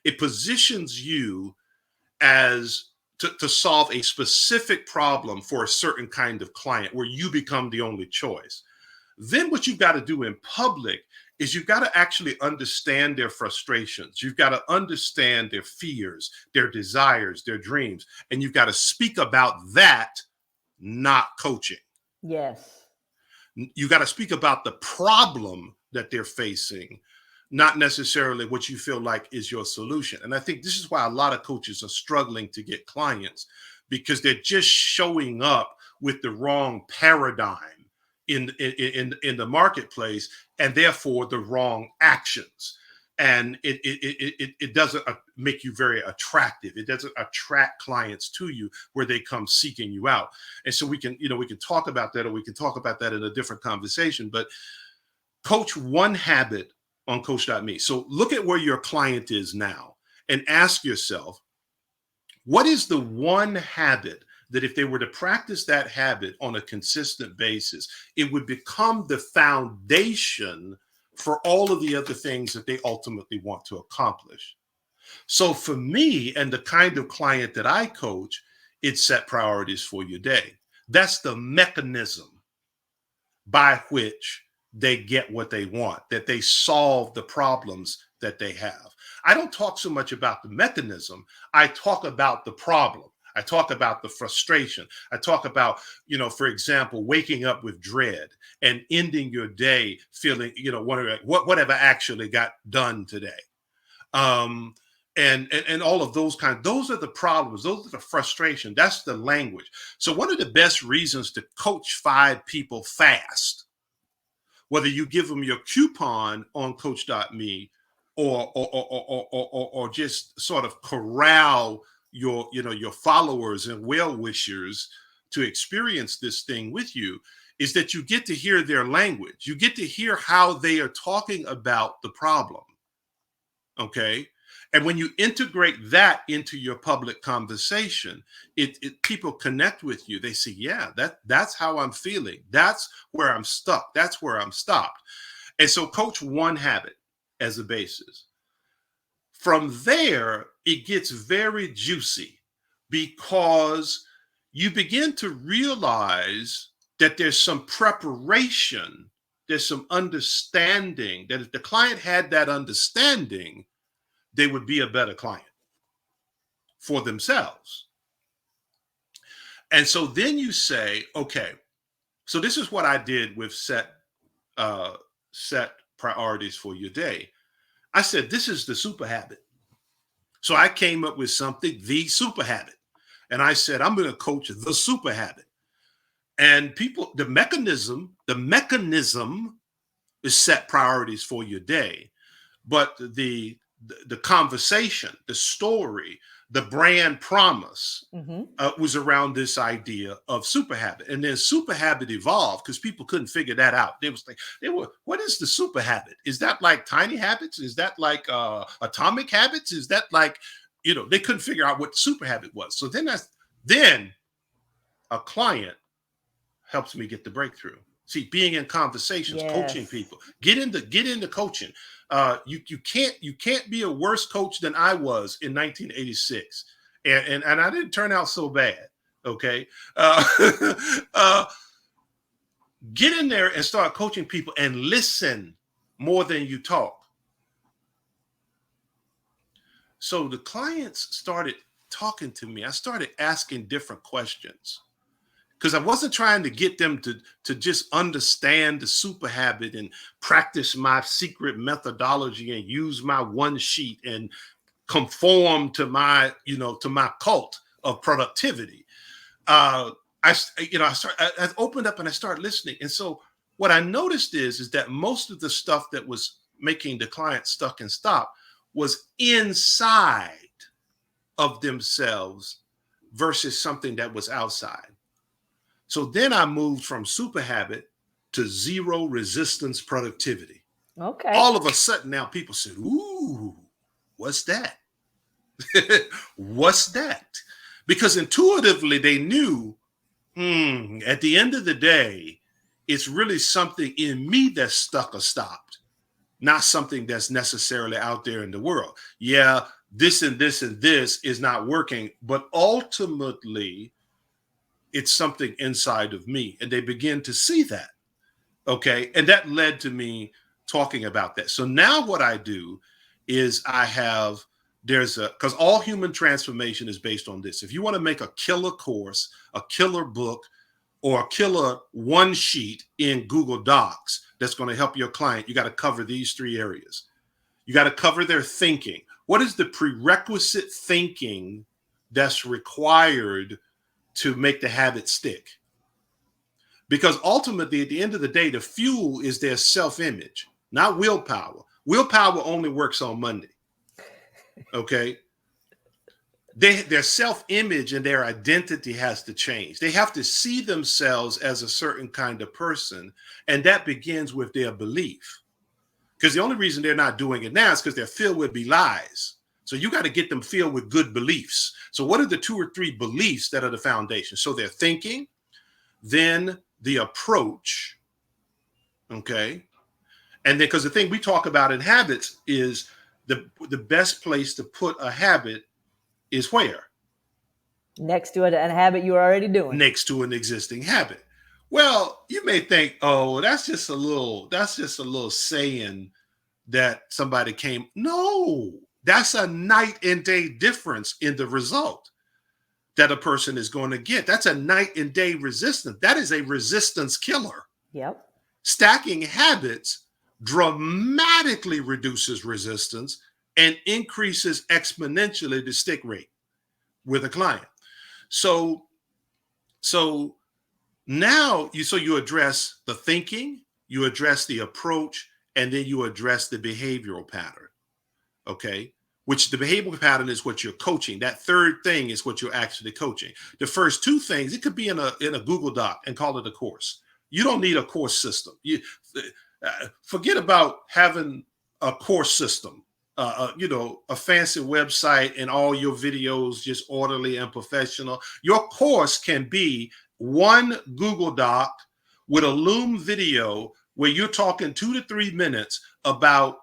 [SPEAKER 2] it positions you as to solve a specific problem for a certain kind of client where you become the only choice. Then what you've got to do in public is you've got to actually understand their frustrations. You've got to understand their fears, their desires, their dreams, and you've got to speak about that, not coaching.
[SPEAKER 1] Yes.
[SPEAKER 2] You got to speak about the problem that they're facing, not necessarily what you feel like is your solution. And I think this is why a lot of coaches are struggling to get clients, because they're just showing up with the wrong paradigm in the marketplace, and therefore the wrong actions. And it doesn't make you very attractive. It doesn't attract clients to you where they come seeking you out. And so we can talk about that, or we can talk about that in a different conversation. But coach one habit on coach.me. So look at where your client is now and ask yourself, what is the one habit that if they were to practice that habit on a consistent basis, it would become the foundation for all of the other things that they ultimately want to accomplish. So for me and the kind of client that I coach, it's set priorities for your day. That's the mechanism by which they get what they want, that they solve the problems that they have. I don't talk so much about the mechanism. I talk about the problem. I talk about the frustration. I talk about, for example, waking up with dread and ending your day feeling, wondering whatever actually got done today. And all of those those are the problems. Those are the frustration. That's the language. So one of the best reasons to coach 5 people fast, whether you give them your coupon on coach.me or just sort of corral your followers and well-wishers to experience this thing with you, is that you get to hear their language. You get to hear how they are talking about the problem. Okay. And when you integrate that into your public conversation, people connect with you. They say, yeah, that's how I'm feeling. That's where I'm stuck. That's where I'm stopped. And so coach one habit as a basis. From there, it gets very juicy because you begin to realize that there's some preparation, there's some understanding, that if the client had that understanding, they would be a better client for themselves. And so then you say, okay, so this is what I did with set priorities for your day. I said, this is the super habit. So I came up with something, the super habit. And I said, I'm going to coach the super habit. And people, the mechanism is set priorities for your day. But the conversation, the story, the brand promise was around this idea of super habit. And then super habit evolved because people couldn't figure that out. What is the super habit? Is that like tiny habits? Is that like atomic habits? Is that like, they couldn't figure out what the super habit was. So then a client helps me get the breakthrough. See, being in conversations, yes. Coaching people, get into coaching. You can't be a worse coach than I was in 1986, and I didn't turn out so bad. Okay, get in there and start coaching people and listen more than you talk. So the clients started talking to me. I started asking different questions, because I wasn't trying to get them to just understand the super habit and practice my secret methodology and use my one sheet and conform to my cult of productivity. I opened up and I started listening. And so what I noticed is that most of the stuff that was making the client stuck and stop was inside of themselves versus something that was outside. So then I moved from super habit to zero resistance productivity.
[SPEAKER 1] Okay.
[SPEAKER 2] All of a sudden now people said, ooh, what's that? What's that? Because intuitively they knew, at the end of the day, it's really something in me that's stuck or stopped, not something that's necessarily out there in the world. Yeah, this and this and this is not working, but ultimately, it's something inside of me. And they begin to see that. Okay. And that led to me talking about that. So now what I do is because all human transformation is based on this. If you want to make a killer course, a killer book, or a killer one sheet in Google Docs that's going to help your client, you got to cover these three areas. You got to cover their thinking. What is the prerequisite thinking that's required to make the habit stick? Because ultimately, at the end of the day, the fuel is their self-image, not willpower. Willpower only works on Monday. Okay. Their self-image and their identity has to change. They have to see themselves as a certain kind of person. And that begins with their belief. Because the only reason they're not doing it now is because they're filled with lies. So you got to get them filled with good beliefs. So what are the 2 or 3 beliefs that are the foundation? So they're thinking, then the approach, okay? And then, because the thing we talk about in habits is the best place to put a habit is where?
[SPEAKER 1] Next to a habit you're already doing.
[SPEAKER 2] Next to an existing habit. Well, you may think, oh, that's just a little saying that somebody came. No, that's a night and day difference in the result that a person is going to get. That's a night and day resistance. That is a resistance killer.
[SPEAKER 1] Yep.
[SPEAKER 2] Stacking habits dramatically reduces resistance and increases exponentially the stick rate with a client. So now you address the thinking, you address the approach, and then you address the behavioral pattern. Okay. Which the behavioral pattern is what you're coaching. That third thing is what you're actually coaching. The first two things, it could be in a Google Doc and call it a course. You don't need a course system. Forget about having a course system. A fancy website and all your videos just orderly and professional. Your course can be one Google Doc with a Loom video where you're talking 2 to 3 minutes about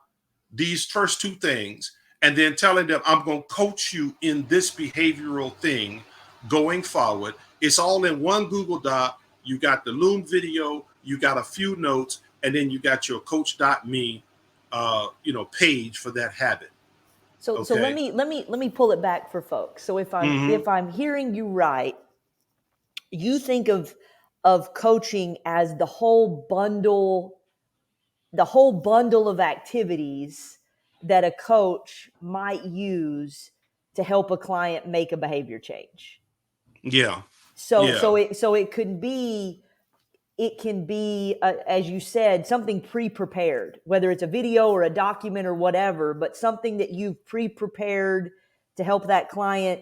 [SPEAKER 2] these first two things, and then telling them, I'm going to coach you in this behavioral thing going forward. It's all in one Google Doc. You got the Loom video, you got a few notes, and then you got your coach.me page for that habit.
[SPEAKER 1] So
[SPEAKER 2] Okay.
[SPEAKER 1] so let me pull it back for folks. So if I'm hearing you right, you think of coaching as the whole bundle of activities that a coach might use to help a client make a behavior change.
[SPEAKER 2] Yeah.
[SPEAKER 1] So it can be as you said, something pre-prepared, whether it's a video or a document or whatever, but something that you've pre-prepared to help that client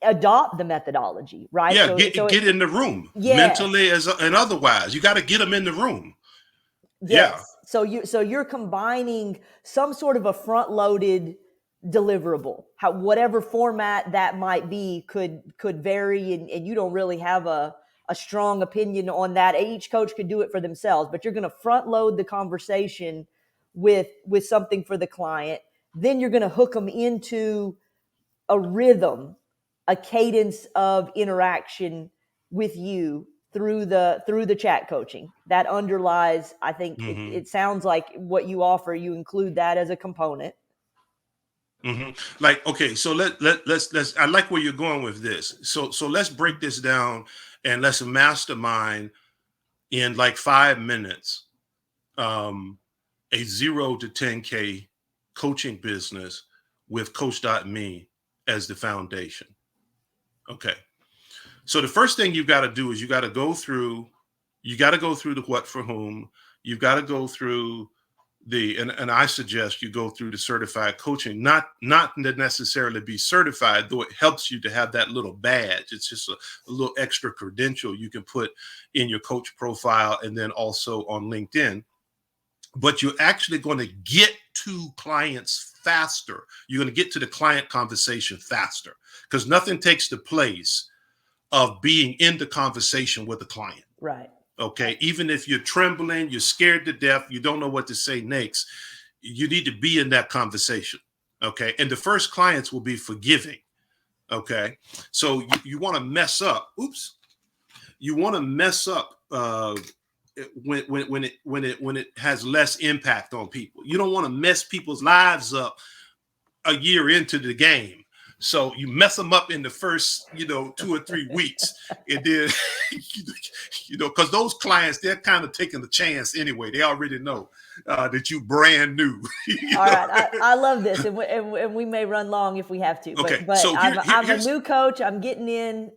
[SPEAKER 1] adopt the methodology, right?
[SPEAKER 2] Yeah, get in the room, mentally and otherwise. You got to get them in the room.
[SPEAKER 1] Yes. Yeah. So you're combining some sort of a front-loaded deliverable, whatever format that might be could vary, and you don't really have a strong opinion on that. Each coach could do it for themselves, but you're going to front load the conversation with something for the client. Then you're going to hook them into a rhythm, a cadence of interaction with you through the chat coaching that underlies. I think it sounds like what you offer, you include that as a component.
[SPEAKER 2] Like, okay, so let's I like where you're going with this. So let's break this down and let's mastermind in like 5 minutes a 0 to 10K coaching business with coach.me as the foundation. Okay. So the first thing you've got to do is you got to go through the what for whom. You've got to go through and I suggest you go through the certified coaching, not to necessarily be certified, though it helps you to have that little badge. It's just a little extra credential you can put in your coach profile and then also on LinkedIn. But you're actually going to get to clients faster. You're going to get to the client conversation faster because nothing takes the place of being in the conversation with the client.
[SPEAKER 1] Right.
[SPEAKER 2] Okay. Even if you're trembling, you're scared to death, you don't know what to say next, you need to be in that conversation. Okay. And the first clients will be forgiving. Okay. So you want to mess up. You want to mess up when it has less impact on people. You don't want to mess people's lives up a year into the game. So you mess them up in the first, 2 or 3 weeks, and then, because those clients, they're kind of taking the chance anyway. They already know that you brand new.
[SPEAKER 1] All right, I love this, and we may run long if we have to.
[SPEAKER 2] Okay,
[SPEAKER 1] but
[SPEAKER 2] so
[SPEAKER 1] I'm a new coach. I'm getting in.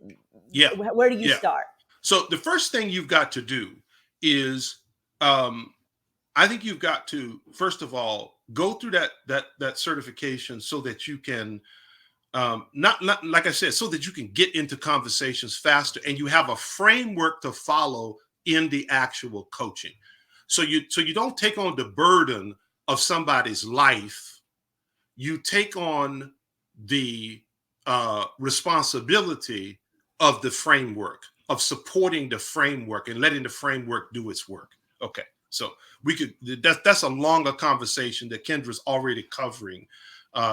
[SPEAKER 2] Yeah.
[SPEAKER 1] Where do you start?
[SPEAKER 2] So the first thing you've got to do is, I think you've got to first of all go through that certification so that you can. Not like I said, so that you can get into conversations faster and you have a framework to follow in the actual coaching. So you don't take on the burden of somebody's life. You take on the responsibility of the framework, of supporting the framework and letting the framework do its work. Okay. So that's a longer conversation that Kendra's already covering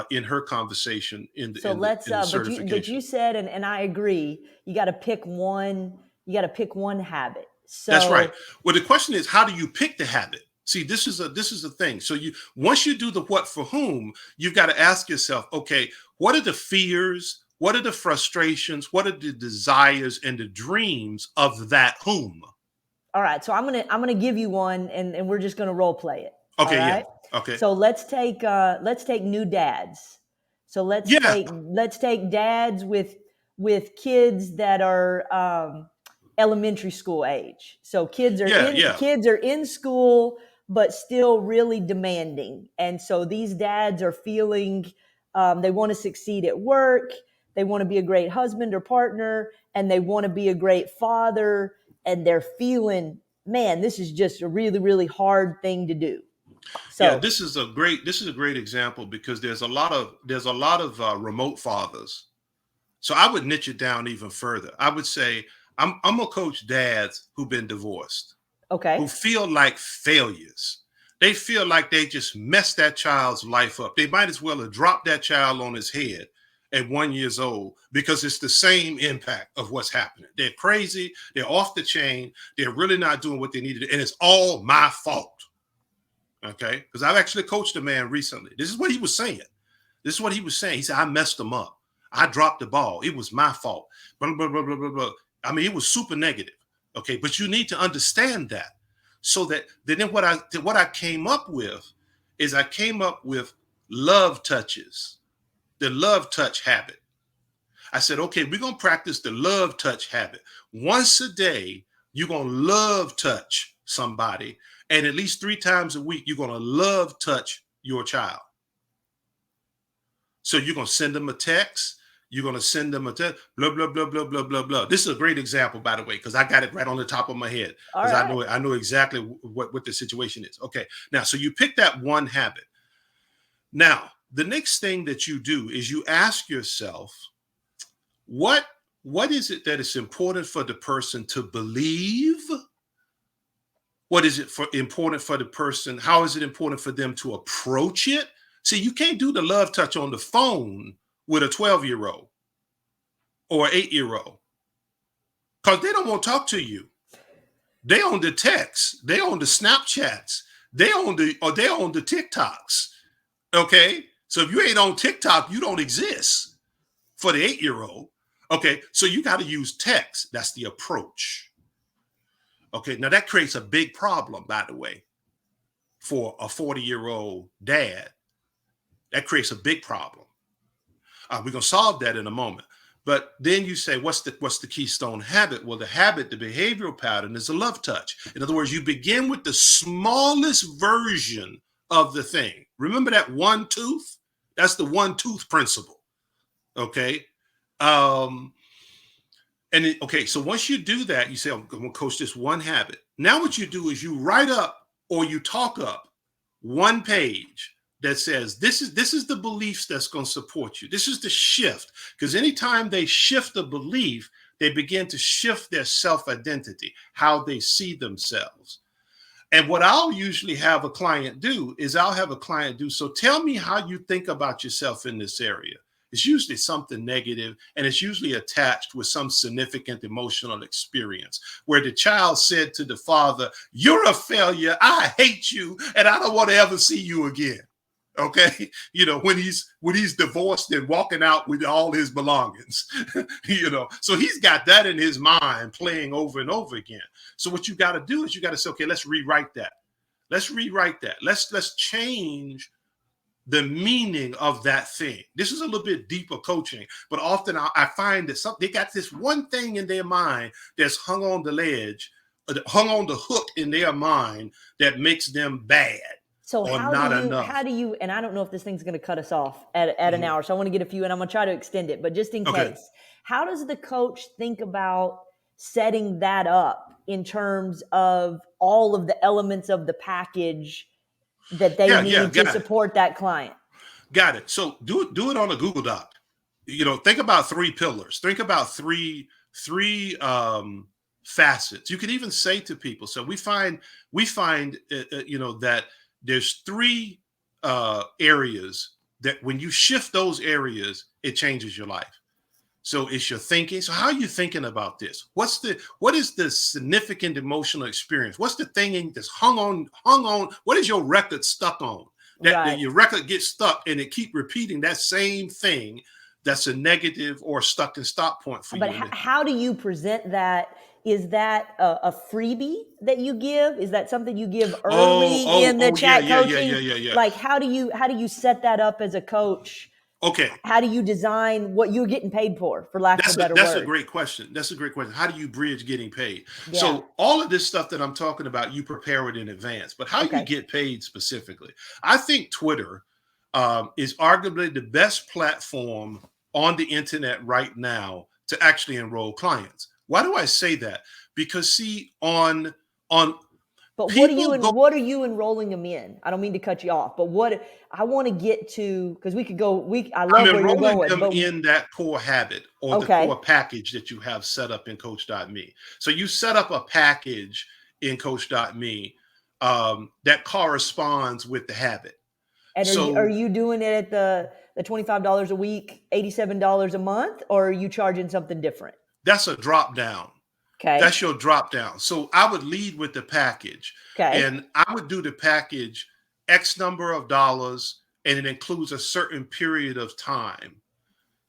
[SPEAKER 2] in her conversation in the certification.
[SPEAKER 1] But you said, and I agree, you got to pick one. You got to pick one habit. So
[SPEAKER 2] that's right. Well, the question is, how do you pick the habit? See, this is a thing. So once you do the what for whom, you've got to ask yourself, okay, what are the fears? What are the frustrations? What are the desires and the dreams of that whom?
[SPEAKER 1] All right. So I'm gonna give you one, and we're just gonna role play it.
[SPEAKER 2] Okay.
[SPEAKER 1] All right?
[SPEAKER 2] Yeah. Okay.
[SPEAKER 1] So let's take new dads. So let's take dads with kids that are elementary school age. So kids are
[SPEAKER 2] Yeah,
[SPEAKER 1] in
[SPEAKER 2] yeah.
[SPEAKER 1] kids are in school, but still really demanding. And so these dads are feeling they want to succeed at work, they want to be a great husband or partner, and they want to be a great father. And they're feeling, man, this is just a really, really hard thing to do.
[SPEAKER 2] Yeah,
[SPEAKER 1] So,
[SPEAKER 2] this is a great example because there's a lot of remote fathers. So I would niche it down even further. I would say I'm gonna coach dads who've been divorced, who
[SPEAKER 1] okay.
[SPEAKER 2] feel like failures. They feel like they just messed that child's life up. They might as well have dropped that child on his head at 1 year old because it's the same impact of what's happening. They're crazy, they're off the chain, they're really not doing what they need to do, and it's all my fault. Okay. Because I've actually coached a man recently. This is what he was saying. This is what he was saying. He said, I messed him up. I dropped the ball. It was my fault. Blah, blah, blah, blah, blah, blah. I mean, it was super negative. Okay. But you need to understand that. So that then what I came up with is I came up with love touches, the love touch habit. I said, okay, we're gonna practice the love touch habit. Once a day, you're gonna love touch somebody, and at least 3 times a week, you're gonna love touch your child. So you're gonna send them a text. You're gonna send them a text. Blah blah blah blah blah blah blah. This is a great example, by the way, because I got it right on the top of my head
[SPEAKER 1] All
[SPEAKER 2] because
[SPEAKER 1] right.
[SPEAKER 2] I know exactly what the situation is. Okay, now so you pick that one habit. Now the next thing that you do is you ask yourself, what what is it that is important for the person to believe? What is it for important for the person? How is it important for them to approach it? See, you can't do the love touch on the phone with a 12-year-old or an 8-year-old because they don't want to talk to you. They on the texts, they on the Snapchats, they on the TikToks. Okay. So if you ain't on TikTok, you don't exist for the 8-year-old. Okay. So you got to use text. That's the approach. Okay. Now that creates a big problem, by the way, for a 40-year-old dad. That creates a big problem. We're gonna solve that in a moment. But then you say, what's the keystone habit? Well, the habit, the behavioral pattern is a love touch. In other words, you begin with the smallest version of the thing. Remember that one tooth? That's the one tooth principle. Okay. Um, okay, so once you do that, you say, I'm gonna coach this one habit. Now what you do is you write up or you talk up one page that says this is the beliefs that's going to support you. This is the shift. Because anytime they shift a belief, they begin to shift their self-identity, how they see themselves. And what I'll usually have a client do is so tell me how you think about yourself in this area. It's usually something negative, and it's usually attached with some significant emotional experience where the child said to the father, you're a failure, I hate you, and I don't want to ever see you again. Okay, when he's divorced and walking out with all his belongings, so he's got that in his mind playing over and over again. So what you got to do is you got to say, okay, let's rewrite that. Let's change the meaning of that thing. This is a little bit deeper coaching, but often I find that they got this one thing in their mind that's hung on the ledge, hung on the hook in their mind that makes them bad.
[SPEAKER 1] So
[SPEAKER 2] Or not enough.
[SPEAKER 1] how do you, and I don't know if this thing's going to cut us off at an hour, so I want to get a few and I'm going to try to extend it, but just in
[SPEAKER 2] Okay.
[SPEAKER 1] case, how does the coach think about setting that up in terms of all of the elements of the package that they need to support that client?
[SPEAKER 2] Got it. So do it on a Google Doc. Think about 3 pillars. Think about three facets. You can even say to people. So we find that there's 3 areas that when you shift those areas, it changes your life. So it's your thinking. So how are you thinking about this? What is the significant emotional experience? What's the thing that's hung on? What is your record stuck on? That your record gets stuck and it keep repeating that same thing. That's a negative or stuck and stop point for you.
[SPEAKER 1] But how do you present that? Is that a freebie that you give? Is that something you give early in the chat coaching?
[SPEAKER 2] Yeah.
[SPEAKER 1] Like how do you set that up as a coach
[SPEAKER 2] Okay.
[SPEAKER 1] How do you design what you're getting paid for lack of a better
[SPEAKER 2] That's a
[SPEAKER 1] word?
[SPEAKER 2] great question. That's a great question. How do you bridge getting paid?
[SPEAKER 1] Yeah.
[SPEAKER 2] So all of this stuff that I'm talking about, you prepare it in advance. But how you
[SPEAKER 1] Okay.
[SPEAKER 2] get paid specifically? I think Twitter is arguably the best platform on the internet right now to actually enroll clients. Why do I say that? Because see, on
[SPEAKER 1] But
[SPEAKER 2] people go.
[SPEAKER 1] what are you enrolling them in? I don't mean to cut you off, but what I want to get to, because we could go, I
[SPEAKER 2] I'm
[SPEAKER 1] love where you're
[SPEAKER 2] enrolling
[SPEAKER 1] going,
[SPEAKER 2] them
[SPEAKER 1] but
[SPEAKER 2] in that core habit or the
[SPEAKER 1] okay.
[SPEAKER 2] core package that you have set up in coach.me. So you set up a package in coach.me that corresponds with the habit.
[SPEAKER 1] And are
[SPEAKER 2] So
[SPEAKER 1] you doing it at the $25 a week, $87 a month, or are you charging something different?
[SPEAKER 2] that's a drop down.
[SPEAKER 1] Okay.
[SPEAKER 2] That's your drop down. So I would lead with the package
[SPEAKER 1] Okay.
[SPEAKER 2] and I would do the package X number of dollars and it includes a certain period of time.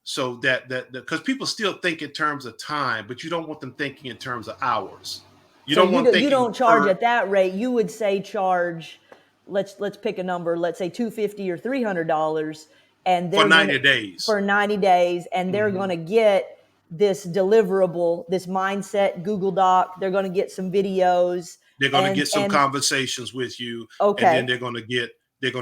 [SPEAKER 2] So that because people still think in terms of time, but you don't want them thinking in terms of hours. You
[SPEAKER 1] So
[SPEAKER 2] don't want
[SPEAKER 1] you
[SPEAKER 2] thinking
[SPEAKER 1] don't charge
[SPEAKER 2] per
[SPEAKER 1] at that rate. You would say charge, let's pick a number, let's say 250 or $300, and
[SPEAKER 2] for
[SPEAKER 1] they're gonna
[SPEAKER 2] 90 days.
[SPEAKER 1] for 90 days, and they're
[SPEAKER 2] Mhm.
[SPEAKER 1] gonna get this deliverable, this mindset Google Doc. They're gonna get some videos
[SPEAKER 2] They're going to get some
[SPEAKER 1] and
[SPEAKER 2] conversations with you, and then
[SPEAKER 1] okay.
[SPEAKER 2] they're going to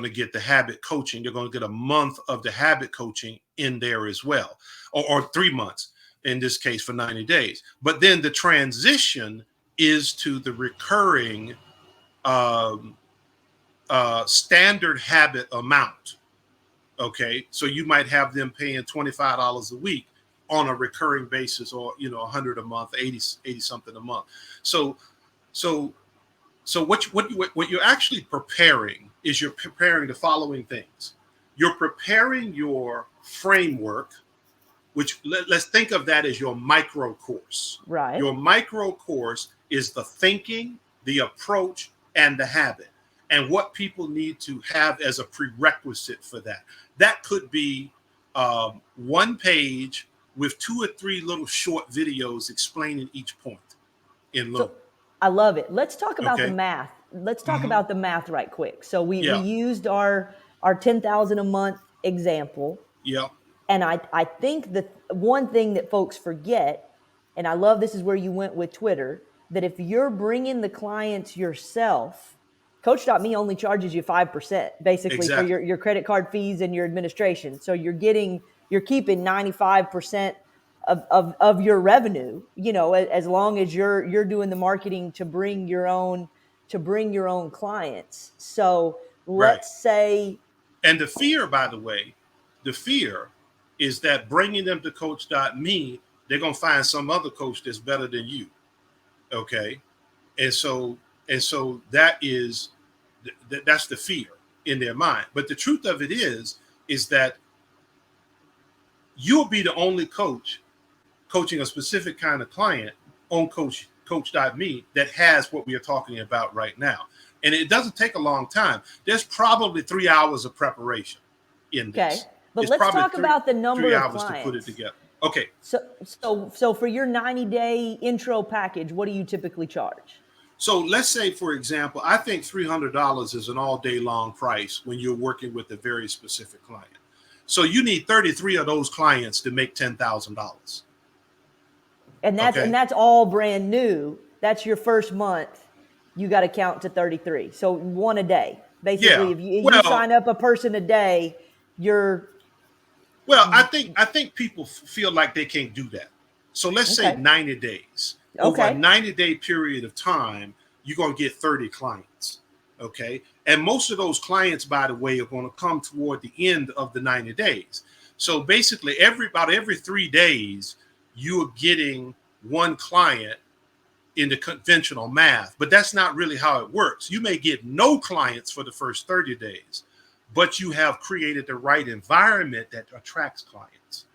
[SPEAKER 2] get the habit coaching. They're going to get a month of the habit coaching in there as well, or 3 months in this case for 90 days. But then the transition is to the recurring um, standard habit amount. Okay, so you might have them paying $25 a week on a recurring basis, or 100 a month, 80 something a month. So so so what you're actually preparing is you're preparing the following things. You're preparing your framework, which let's think of that as your micro course.
[SPEAKER 1] Right.
[SPEAKER 2] Your micro course is the thinking, the approach, and the habit, and what people need to have as a prerequisite for that. That could be one page with 2 or 3 little short videos explaining each point in
[SPEAKER 1] So
[SPEAKER 2] little.
[SPEAKER 1] I love it. Let's talk about the
[SPEAKER 2] Okay.
[SPEAKER 1] math. Let's talk
[SPEAKER 2] Mm-hmm.
[SPEAKER 1] about the math right quick. So we
[SPEAKER 2] Yeah.
[SPEAKER 1] used our 10,000 a month example.
[SPEAKER 2] Yeah.
[SPEAKER 1] And I think that one thing that folks forget, and I love this is where you went with Twitter, that if you're bringing the clients yourself, Coach.me only charges you 5% basically for
[SPEAKER 2] Exactly.
[SPEAKER 1] your credit card fees and your administration. So you're keeping 95% of your revenue, as long as you're doing the marketing to bring your own clients. So
[SPEAKER 2] Right.
[SPEAKER 1] let's say
[SPEAKER 2] And the fear, by the way, the fear is that bringing them to coach.me, they're going to find some other coach that's better than you. Okay. And so, that's the fear in their mind. But the truth of it is that you'll be the only coach coaching a specific kind of client on coach.me that has what we are talking about right now. And it doesn't take a long time. There's probably 3 hours of preparation in
[SPEAKER 1] okay,
[SPEAKER 2] this.
[SPEAKER 1] but
[SPEAKER 2] It's
[SPEAKER 1] let's
[SPEAKER 2] probably
[SPEAKER 1] talk
[SPEAKER 2] three
[SPEAKER 1] about the
[SPEAKER 2] three
[SPEAKER 1] number of
[SPEAKER 2] hours to put it
[SPEAKER 1] clients.
[SPEAKER 2] together. Okay.
[SPEAKER 1] So for your 90-day intro package, what do you typically charge?
[SPEAKER 2] So let's say, for example, I think $300 is an all day long price when you're working with a very specific client. So you need 33 of those clients to make $10,000.
[SPEAKER 1] And
[SPEAKER 2] Okay.
[SPEAKER 1] that's all brand new. That's your first month. You got to count to 33. So one a day. Basically,
[SPEAKER 2] Yeah.
[SPEAKER 1] if you
[SPEAKER 2] Well,
[SPEAKER 1] sign up a person a day, you're
[SPEAKER 2] Well, I think people feel like they can't do that. So let's say
[SPEAKER 1] okay.
[SPEAKER 2] 90 days. Over a
[SPEAKER 1] Okay.
[SPEAKER 2] 90-day period of time, you're going to get 30 clients. Okay. And most of those clients, by the way, are going to come toward the end of the 90 days. So basically, about every 3 days, you're getting one client in the conventional math, but that's not really how it works. You may get no clients for the first 30 days, but you have created the right environment that attracts clients.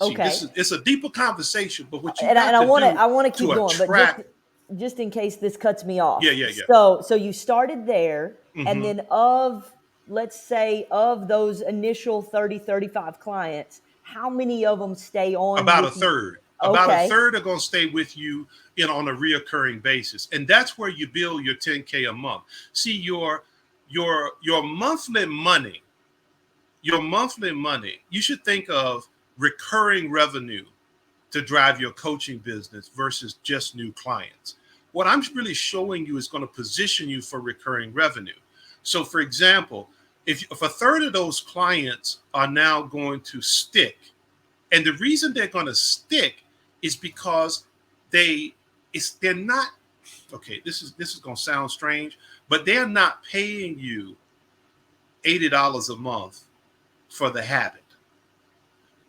[SPEAKER 2] See,
[SPEAKER 1] Okay.
[SPEAKER 2] it's a deeper conversation, but what you
[SPEAKER 1] And
[SPEAKER 2] got
[SPEAKER 1] I
[SPEAKER 2] to
[SPEAKER 1] want to
[SPEAKER 2] do
[SPEAKER 1] I want to
[SPEAKER 2] to
[SPEAKER 1] keep going, but
[SPEAKER 2] attract,
[SPEAKER 1] just in case this cuts me
[SPEAKER 2] yeah,
[SPEAKER 1] off.
[SPEAKER 2] yeah, yeah.
[SPEAKER 1] So you started there, and
[SPEAKER 2] Hmm.
[SPEAKER 1] then let's say of those initial 30-35 clients, how many of them stay on
[SPEAKER 2] About a
[SPEAKER 1] with you?
[SPEAKER 2] third. About a
[SPEAKER 1] Okay.
[SPEAKER 2] third are going to stay with you on a reoccurring basis, and that's where you build your 10K a month. See, your monthly money, your monthly money, you should think of recurring revenue to drive your coaching business versus just new clients. What I'm really showing you is going to position you for recurring revenue. So, for example, if a third of those clients are now going to stick, and the reason they're going to stick is because they're not, okay, this is going to sound strange, but they're not paying you $80 a month for the habit.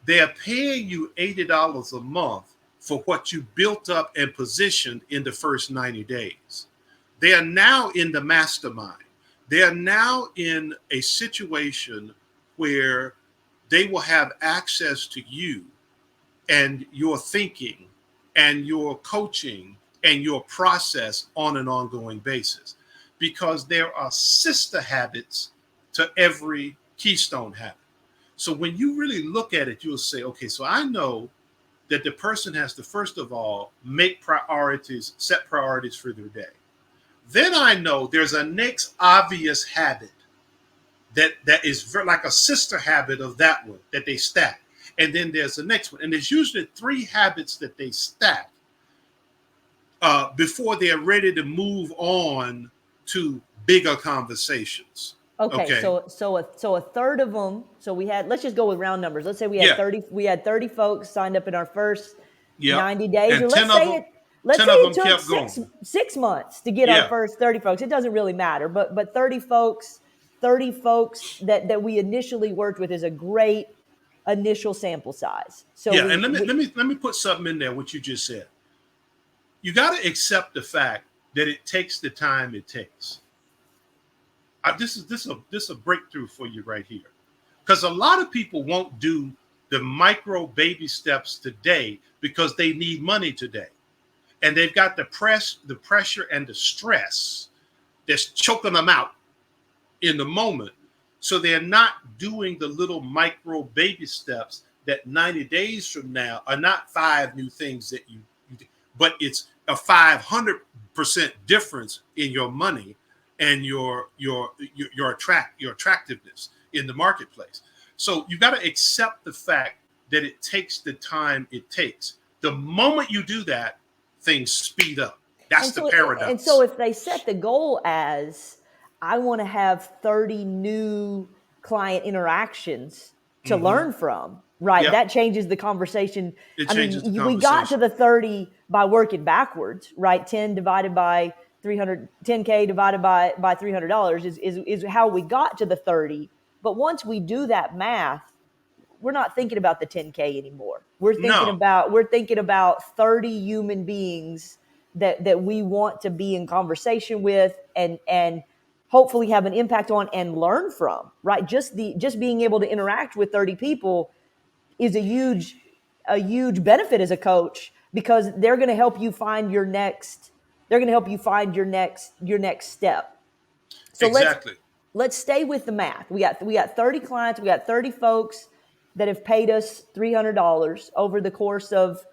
[SPEAKER 2] They're paying you $80 a month for what you built up and positioned in the first 90 days. They are now in the mastermind. They are now in a situation where they will have access to you and your thinking and your coaching and your process on an ongoing basis, because there are sister habits to every keystone habit. So when you really look at it, you'll say, okay, so I know that the person has to, first of all, make priorities, set priorities for their day. Then I know there's a next obvious habit that is like a sister habit of that one that they stack. And then there's the next one. And there's usually 3 habits that they stack before they're ready to move on to bigger conversations.
[SPEAKER 1] Okay, so a third of them. So we had, let's just go with round numbers. Let's say we had 30. We had 30 folks signed up in our first 90 days,
[SPEAKER 2] and
[SPEAKER 1] or let's say it took 6 months to get our first 30 folks. It doesn't really matter, but 30 folks that we initially worked with is a great initial sample size. So
[SPEAKER 2] and let me put something in there. What you just said. You got to accept the fact that it takes the time it takes. This is a breakthrough for you right here, because a lot of people won't do the micro baby steps today because they need money today, and they've got the pressure and the stress that's choking them out in the moment. So they're not doing the little micro baby steps that 90 days from now are not 5 new things that you do, but it's a 500% difference in your money and your attractiveness in the marketplace. So you got to accept the fact that it takes the time it takes. The moment you do that, things speed up. That's the paradox.
[SPEAKER 1] And so if they set the goal as, I want to have 30 new client interactions to learn from, right? Yeah. That changes the conversation. We got to the 30 by working backwards, right? 10 divided by 300, 10K divided by $300 is how we got to the 30. But once we do that math, we're not thinking about the 10K anymore. We're thinking about 30 human beings that we want to be in conversation with and hopefully have an impact on and learn from, right? Just being able to interact with 30 people is a huge benefit as a coach, because they're going to help you find your next step. So
[SPEAKER 2] exactly.
[SPEAKER 1] Let's stay with the math. We got 30 clients, we got 30 folks that have paid us $300 over the course of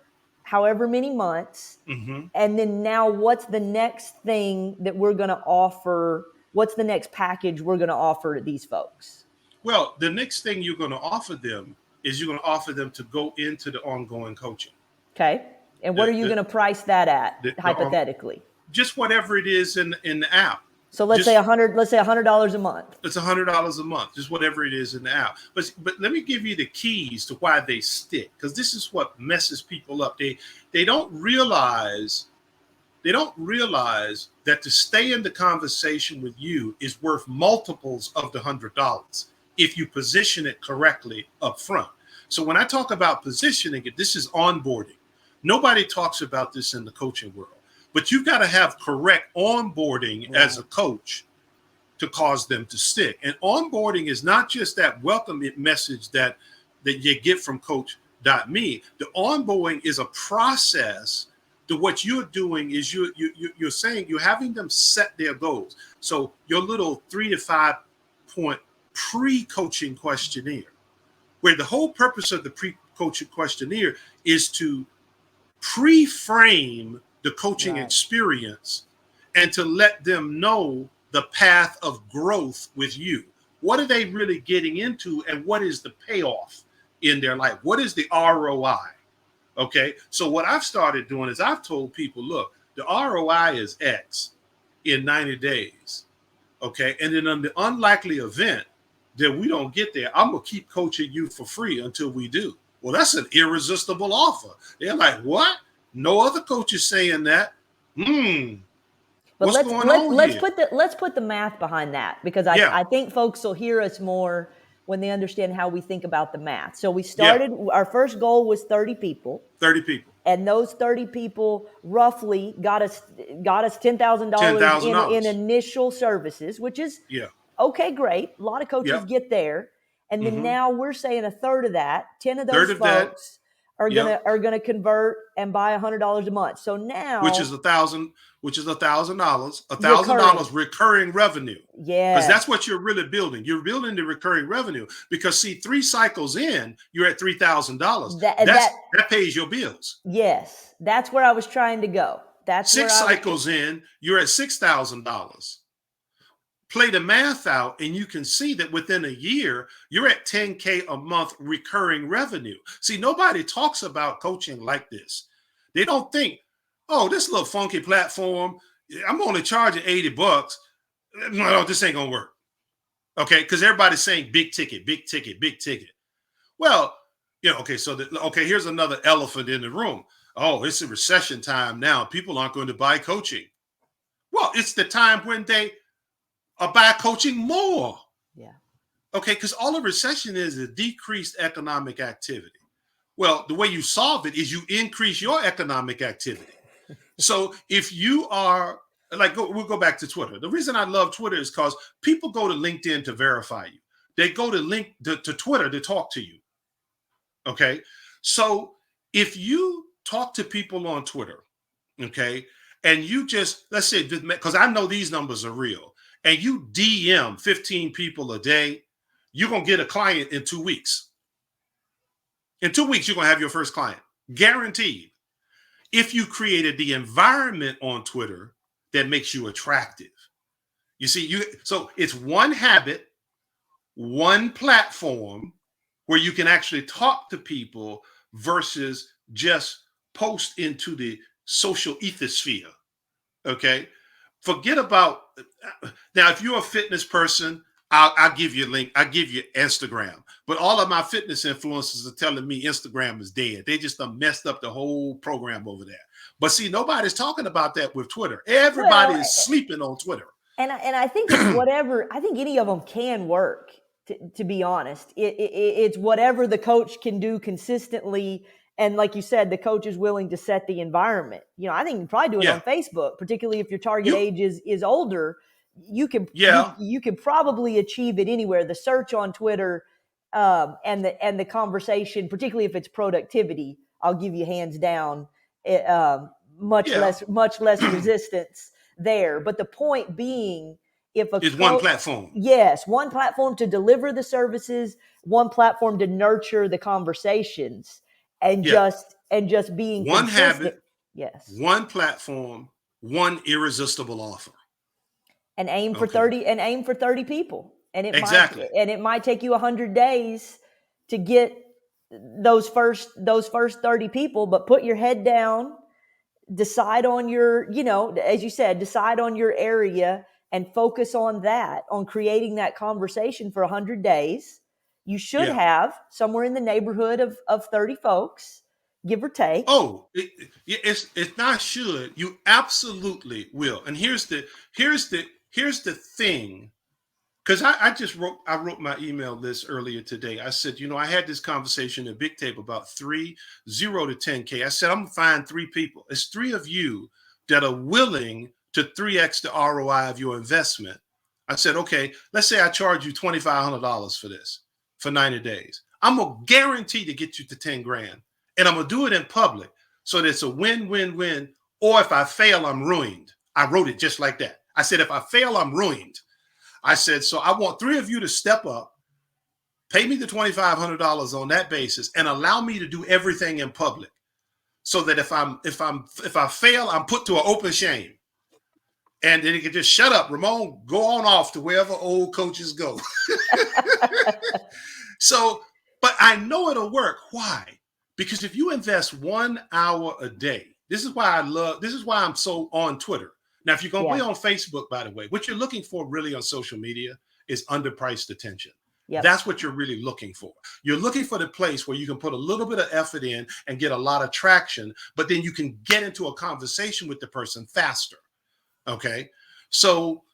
[SPEAKER 1] however many months. Mm-hmm. And then now what's the next thing that we're going to offer? What's the next package we're going to offer to these folks?
[SPEAKER 2] Well, the next thing you're going to offer them is you're going to offer them to go into the ongoing coaching.
[SPEAKER 1] Okay. And what are you going to price that at, hypothetically?
[SPEAKER 2] Just whatever it is in the app.
[SPEAKER 1] So let's say $100 a month.
[SPEAKER 2] It's $100 a month, just whatever it is in the app. But let me give you the keys to why they stick, because this is what messes people up. They don't realize that to stay in the conversation with you is worth multiples of the $100 if you position it correctly up front. So when I talk about positioning it, this is onboarding. Nobody talks about this in the coaching world. But you've got to have correct onboarding as a coach to cause them to stick. And onboarding is not just that welcome message that you get from coach.me. The onboarding is a process to what you're doing is you're saying you're having them set their goals. So your little 3 to 5 point pre-coaching questionnaire, where the whole purpose of the pre-coaching questionnaire is to pre-frame the coaching experience and to let them know the path of growth with you. what are they really getting into, and what is the payoff in their life? What is the ROI? Okay, so what I've started doing is I've told people, look, the ROI is X in 90 days. Okay, and then on the unlikely event that we don't get there, I'm gonna keep coaching you for free until we do. Well, that's an irresistible offer. They're like, what? No other coach is saying that.
[SPEAKER 1] But
[SPEAKER 2] What's going on here?
[SPEAKER 1] let's put the math behind that, because
[SPEAKER 2] Yeah,
[SPEAKER 1] I think folks will hear us more when they understand how we think about the math. So we
[SPEAKER 2] yeah,
[SPEAKER 1] started, our first goal was 30 people.
[SPEAKER 2] 30 people,
[SPEAKER 1] And those 30 people roughly got us $10,000 in
[SPEAKER 2] $10,000.
[SPEAKER 1] initial services, which is
[SPEAKER 2] Yeah,
[SPEAKER 1] okay, great. A lot of coaches
[SPEAKER 2] yep,
[SPEAKER 1] get there. And then now we're saying a third of that, 10 of those
[SPEAKER 2] third of that,
[SPEAKER 1] folks are
[SPEAKER 2] yep,
[SPEAKER 1] gonna convert and buy $100 a month. So
[SPEAKER 2] which
[SPEAKER 1] now
[SPEAKER 2] is $1,000, $1,000,
[SPEAKER 1] recurring.
[SPEAKER 2] $1,000 recurring revenue. Because that's
[SPEAKER 1] Yes.
[SPEAKER 2] what you're really building. You're building the recurring revenue. Because see, 3 cycles in, you're at $3,000. That pays your bills.
[SPEAKER 1] Yes, that's where I was trying to go. That's
[SPEAKER 2] 6 cycles in, you're at $6,000. Play the math out, and you can see that within a year, you're at $10K a month recurring revenue. See, nobody talks about coaching like this. They don't think, oh, this little funky platform, I'm only charging $80. No, this ain't gonna work. Okay, because everybody's saying big ticket, big ticket, big ticket. Well, okay, so here's another elephant in the room. Oh, it's a recession time now. People aren't going to buy coaching. Well, it's the time when they buy coaching more.
[SPEAKER 1] Yeah.
[SPEAKER 2] Okay, because all a recession is a decreased economic activity. Well, the way you solve it is you increase your economic activity. So if you are like, we'll go back to Twitter. The reason I love Twitter is because people go to LinkedIn to verify you. They go to Twitter to talk to you. Okay, so if you talk to people on Twitter, okay, and you just, let's say, because I know these numbers are real, and you DM 15 people a day, you're going to get a client in 2 weeks. In 2 weeks, you're going to have your first client, guaranteed. If you created the environment on Twitter that makes you attractive. You see, so it's one habit, one platform where you can actually talk to people versus just post into the social ethosphere. Okay. Forget about now. If you're a fitness person, I'll give you a link. I'll give you Instagram. But all of my fitness influencers are telling me Instagram is dead. They just messed up the whole program over there. But see, nobody's talking about that with Twitter. Everybody is sleeping on Twitter.
[SPEAKER 1] And I think it's whatever. I think any of them can work. To be honest, it's whatever the coach can do consistently. And like you said, the coach is willing to set the environment. I think you can probably do it on Facebook, particularly if your target age is older. You can probably achieve it anywhere. The search on Twitter and the conversation, particularly if it's productivity, I'll give you hands down much less resistance there. But the point being, if
[SPEAKER 2] it's one platform.
[SPEAKER 1] Yes, one platform to deliver the services, one platform to nurture the conversations, and just being
[SPEAKER 2] one
[SPEAKER 1] consistent.
[SPEAKER 2] Habit,
[SPEAKER 1] yes,
[SPEAKER 2] one platform, one irresistible offer.
[SPEAKER 1] And aim for 30 people. And it might take you 100 days to get those first 30 people, but put your head down, decide on your, as you said, decide on your area and focus on that, on creating that conversation for 100 days. You should have somewhere in the neighborhood of 30 folks, give or take.
[SPEAKER 2] Oh, it's not should. You absolutely will. And here's the thing, because I wrote my email list earlier today. I said, I had this conversation at Big Tape about 0 to 10K. I said, I'm gonna find 3 people. It's 3 of you that are willing to 3x the ROI of your investment. I said, okay, let's say I charge you $2,500 for this for 90 days. I'm gonna guarantee to get you to 10 grand, and I'm gonna do it in public so that it's a win-win-win. Or if I fail, I'm ruined. I wrote it just like that. I said, if I fail, I'm ruined. I said, so I want 3 of you to step up, pay me the $2,500 on that basis, and allow me to do everything in public, so that if I fail, I'm put to an open shame. And then he could just shut up. Ramon, go on off to wherever old coaches go. So, but I know it'll work. Why? Because if you invest 1 hour a day, this is why I'm so on Twitter. Now, if you're going to be on Facebook, by the way, what you're looking for really on social media is underpriced attention. Yep. That's what you're really looking for. You're looking for the place where you can put a little bit of effort in and get a lot of traction, but then you can get into a conversation with the person faster. Okay. So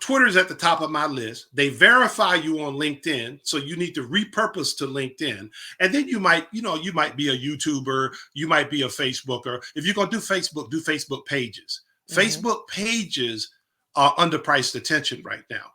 [SPEAKER 2] Twitter is at the top of my list. They verify you on LinkedIn. So you need to repurpose to LinkedIn. And then you might be a YouTuber. You might be a Facebooker. If you're going to do Facebook pages. Mm-hmm. Facebook pages are underpriced attention right now.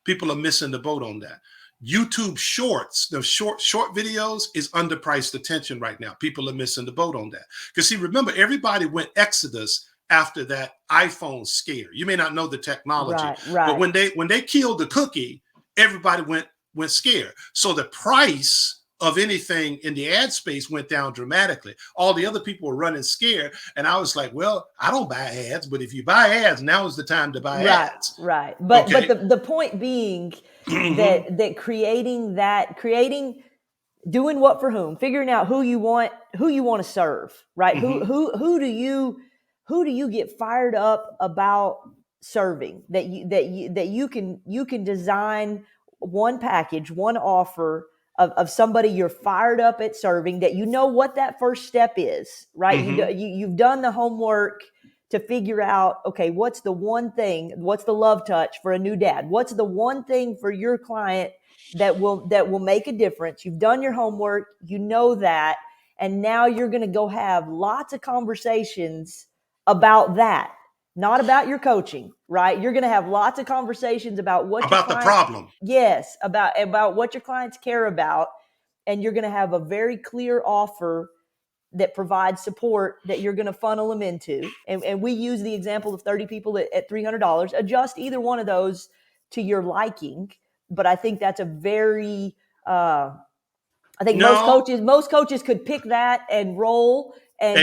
[SPEAKER 2] People are missing the boat on that. YouTube shorts, the short videos is underpriced attention right now. People are missing the boat on that. Because see, remember, everybody went Exodus after that iPhone scare. You may not know the technology, right. But when they killed the cookie, everybody went scared. So the price of anything in the ad space went down dramatically. All the other people were running scared. And I was like, well, I don't buy ads, but if you buy ads, now is the time to buy ads.
[SPEAKER 1] Right. But the point being that creating doing what for whom, figuring out who you want to serve, right? Mm-hmm. Who do you get fired up about serving that you can design one package, one offer of somebody you're fired up at serving, that you know what that first step is, right? Mm-hmm. You've done the homework to figure out, okay, what's the one thing, what's the love touch for a new dad? What's the one thing for your client that will make a difference? You've done your homework, you know that, and now you're going to go have lots of conversations about that, not about your coaching, right? You're going to have lots of conversations about
[SPEAKER 2] the problem.
[SPEAKER 1] Yes, about what your clients care about, and you're going to have a very clear offer that provides support that you're going to funnel them into. And we use the example of 30 people at $300. Adjust either one of those to your liking, but I think that's a very most coaches could pick that and roll and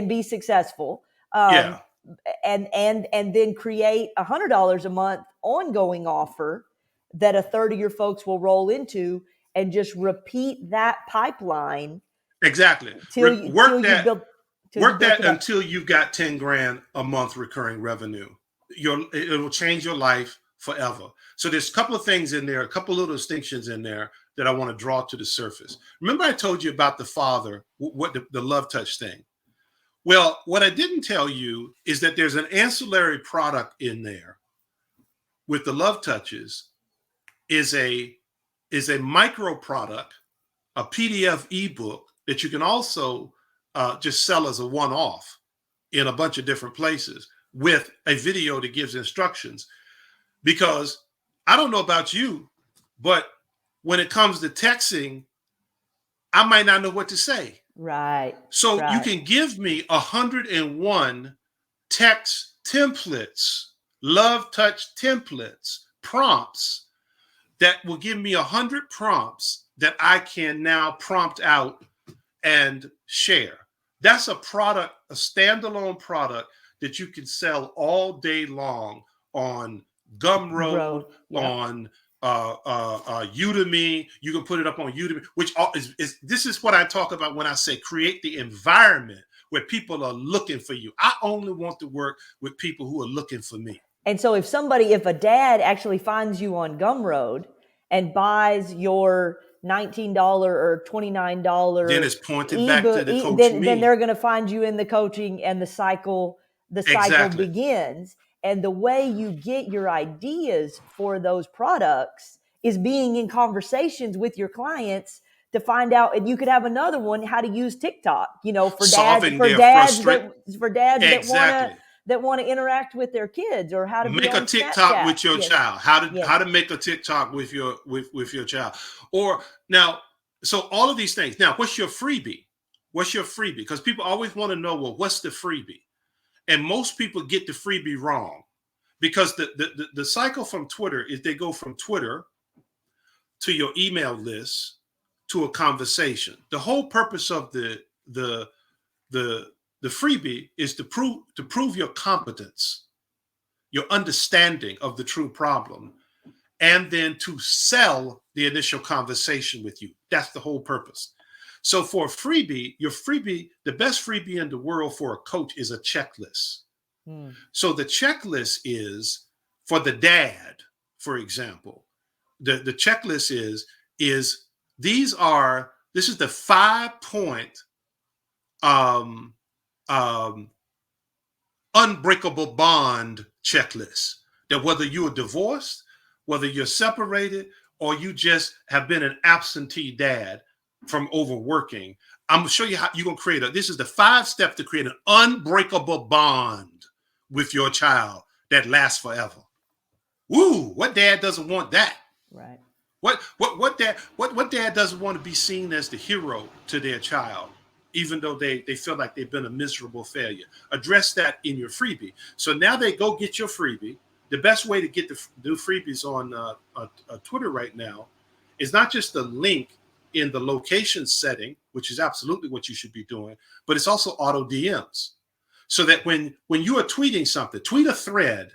[SPEAKER 1] be successful. And then create $100 a month ongoing offer that a third of your folks will roll into, and just repeat that pipeline.
[SPEAKER 2] Exactly. Work that until you've got 10 grand a month recurring revenue. It will change your life forever. So there's a couple of things in there, a couple of little distinctions in there that I want to draw to the surface. Remember I told you about the father, what the love touch thing. Well, what I didn't tell you is that there's an ancillary product in there with the love touches is a micro product, a PDF ebook that you can also just sell as a one-off in a bunch of different places with a video that gives instructions. Because I don't know about you, but when it comes to texting, I might not know what to say.
[SPEAKER 1] Right.
[SPEAKER 2] So you can give me 101 text templates, love touch templates, prompts that will give me 100 prompts that I can now prompt out and share. That's a product, a standalone product that you can sell all day long on Gumroad, on Udemy. You can put it up on Udemy, which is this is what I talk about when I say create the environment where people are looking for you. I only want to work with people who are looking for me.
[SPEAKER 1] And so if a dad actually finds you on Gumroad and buys your $19 or $29,
[SPEAKER 2] then it's pointed back to the coach.
[SPEAKER 1] Then they're going to find you in the coaching, and the cycle begins. And the way you get your ideas for those products is being in conversations with your clients to find out. And you could have another one, how to use TikTok, for dads that want to interact with their kids, or how to
[SPEAKER 2] make a TikTok with your child, how to make a TikTok with your child. Or now, so all of these things. Now, what's your freebie? Because people always want to know, well, what's the freebie? And most people get the freebie wrong, because the cycle from Twitter is they go from Twitter to your email list to a conversation. The whole purpose of the The freebie is to prove your competence, your understanding of the true problem, and then to sell the initial conversation with you. That's the whole purpose. So for a freebie, the best freebie in the world for a coach is a checklist. So the checklist is for the dad, for example. The checklist is this is the 5-point unbreakable bond checklist, that whether you are divorced, whether you're separated, or you just have been an absentee dad from overworking, I'm going to show you how you're going to create this is the 5 steps to create an unbreakable bond with your child that lasts forever. Woo, what dad doesn't want that?
[SPEAKER 1] Right.
[SPEAKER 2] What dad doesn't want to be seen as the hero to their child, even though they feel like they've been a miserable failure? Address that in your freebie. So now they go get your freebie. The best way to get the freebies on Twitter right now is not just the link in the location setting, which is absolutely what you should be doing, but it's also auto DMs. So that when you are tweeting something, tweet a thread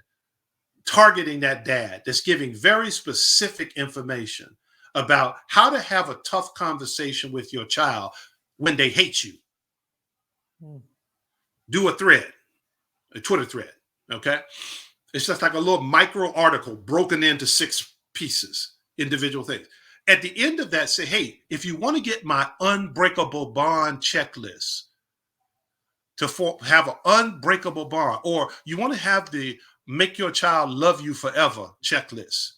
[SPEAKER 2] targeting that dad that's giving very specific information about how to have a tough conversation with your child when they hate you. Do a thread, a Twitter thread, okay? It's just like a little micro article broken into 6 pieces, individual things. At the end of that, say, hey, if you want to get my unbreakable bond checklist to have an unbreakable bond, or you want to have the make your child love you forever checklist,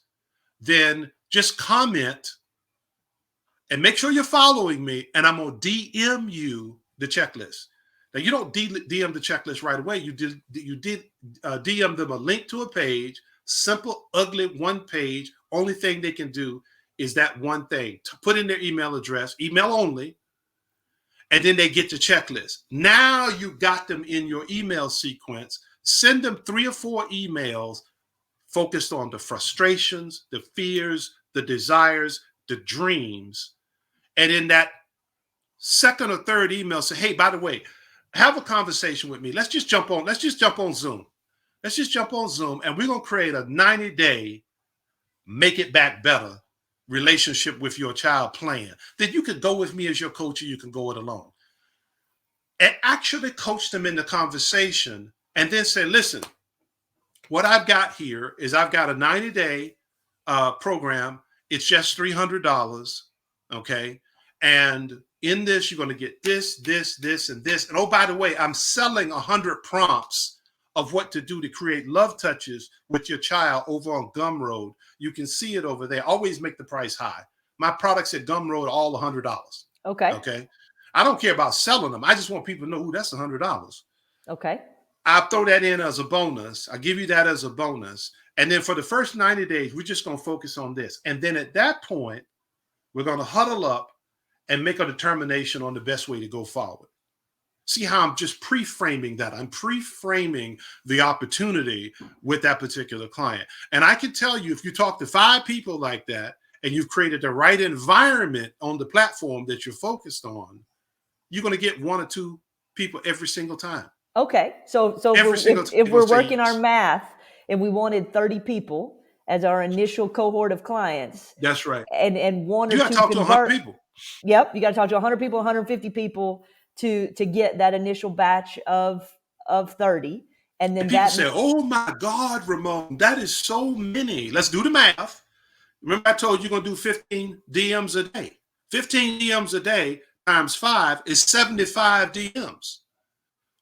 [SPEAKER 2] then just comment and make sure you're following me, and I'm going to DM you the checklist. Now, you don't DM the checklist right away. You did DM them a link to a page, simple, ugly, 1 page. Only thing they can do is that one thing, to put in their email address, email only, and then they get the checklist. Now you got them in your email sequence. Send them 3 or 4 emails focused on the frustrations, the fears, the desires, the dreams. And in that second or third email, say, hey, by the way, have a conversation with me. Let's just jump on Zoom. Let's just jump on Zoom, and we're going to create a 90-day make it back better relationship with your child plan. Then you could go with me as your coach, or you can go it alone. And actually coach them in the conversation, and then say, listen, what I've got here is I've got a 90-day program. It's just $300, okay? And in this, you're going to get this, and this. And oh, by the way, I'm selling 100 prompts of what to do to create love touches with your child over on Gumroad. You can see it over there. Always make the price high. My products at Gumroad are all $100.
[SPEAKER 1] Okay.
[SPEAKER 2] Okay. I don't care about selling them. I just want people to know, that's $100.
[SPEAKER 1] Okay.
[SPEAKER 2] I'll throw that in as a bonus. I'll give you that as a bonus. And then for the first 90 days, we're just going to focus on this. And then at that point, we're going to huddle up and make a determination on the best way to go forward. See how I'm just pre-framing that. I'm pre-framing the opportunity with that particular client. And I can tell you, if you talk to 5 people like that, and you've created the right environment on the platform that you're focused on, you're going to get 1 or 2 people every single time.
[SPEAKER 1] Okay. So if we're working our math and we wanted 30 people as our initial cohort of clients.
[SPEAKER 2] That's right.
[SPEAKER 1] And 1 or 2
[SPEAKER 2] you got to talk to 100 people.
[SPEAKER 1] Yep. You got to talk to 100 people, 150 people to get that initial batch of 30. And then
[SPEAKER 2] people say, oh my God, Ramon, that is so many. Let's do the math. Remember I told you you're going to do 15 DMs a day. 15 DMs a day times 5 is 75 DMs.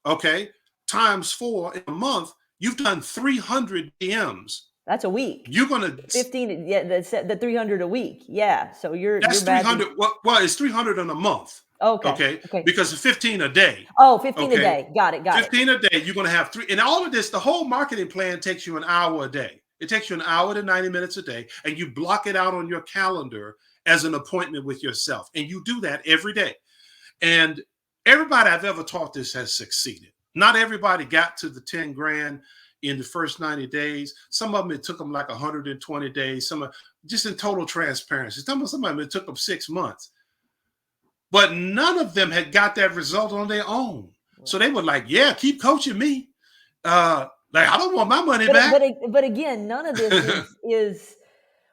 [SPEAKER 2] Okay. Times 4 in a month, you've done 300 DMs.
[SPEAKER 1] That's a week.
[SPEAKER 2] You're going to
[SPEAKER 1] 15. Yeah. That's the 300 a week. Yeah. So that's
[SPEAKER 2] 300. Well, it's 300 in a month.
[SPEAKER 1] Okay.
[SPEAKER 2] Because it's 15 a day.
[SPEAKER 1] Oh, 15 a day. Got it.
[SPEAKER 2] 15 a day. You're going to have 3. And all of this, the whole marketing plan takes you an hour a day. It takes you an hour to 90 minutes a day, and you block it out on your calendar as an appointment with yourself. And you do that every day. And everybody I've ever taught this has succeeded. Not everybody got to the 10 grand in the first 90 days. Some of them, it took them like 120 days. Some just in total transparency. Some of them, it took them 6 months. But none of them had got that result on their own. So they were like, yeah, keep coaching me. Like, I don't want my money back.
[SPEAKER 1] But again, none of this is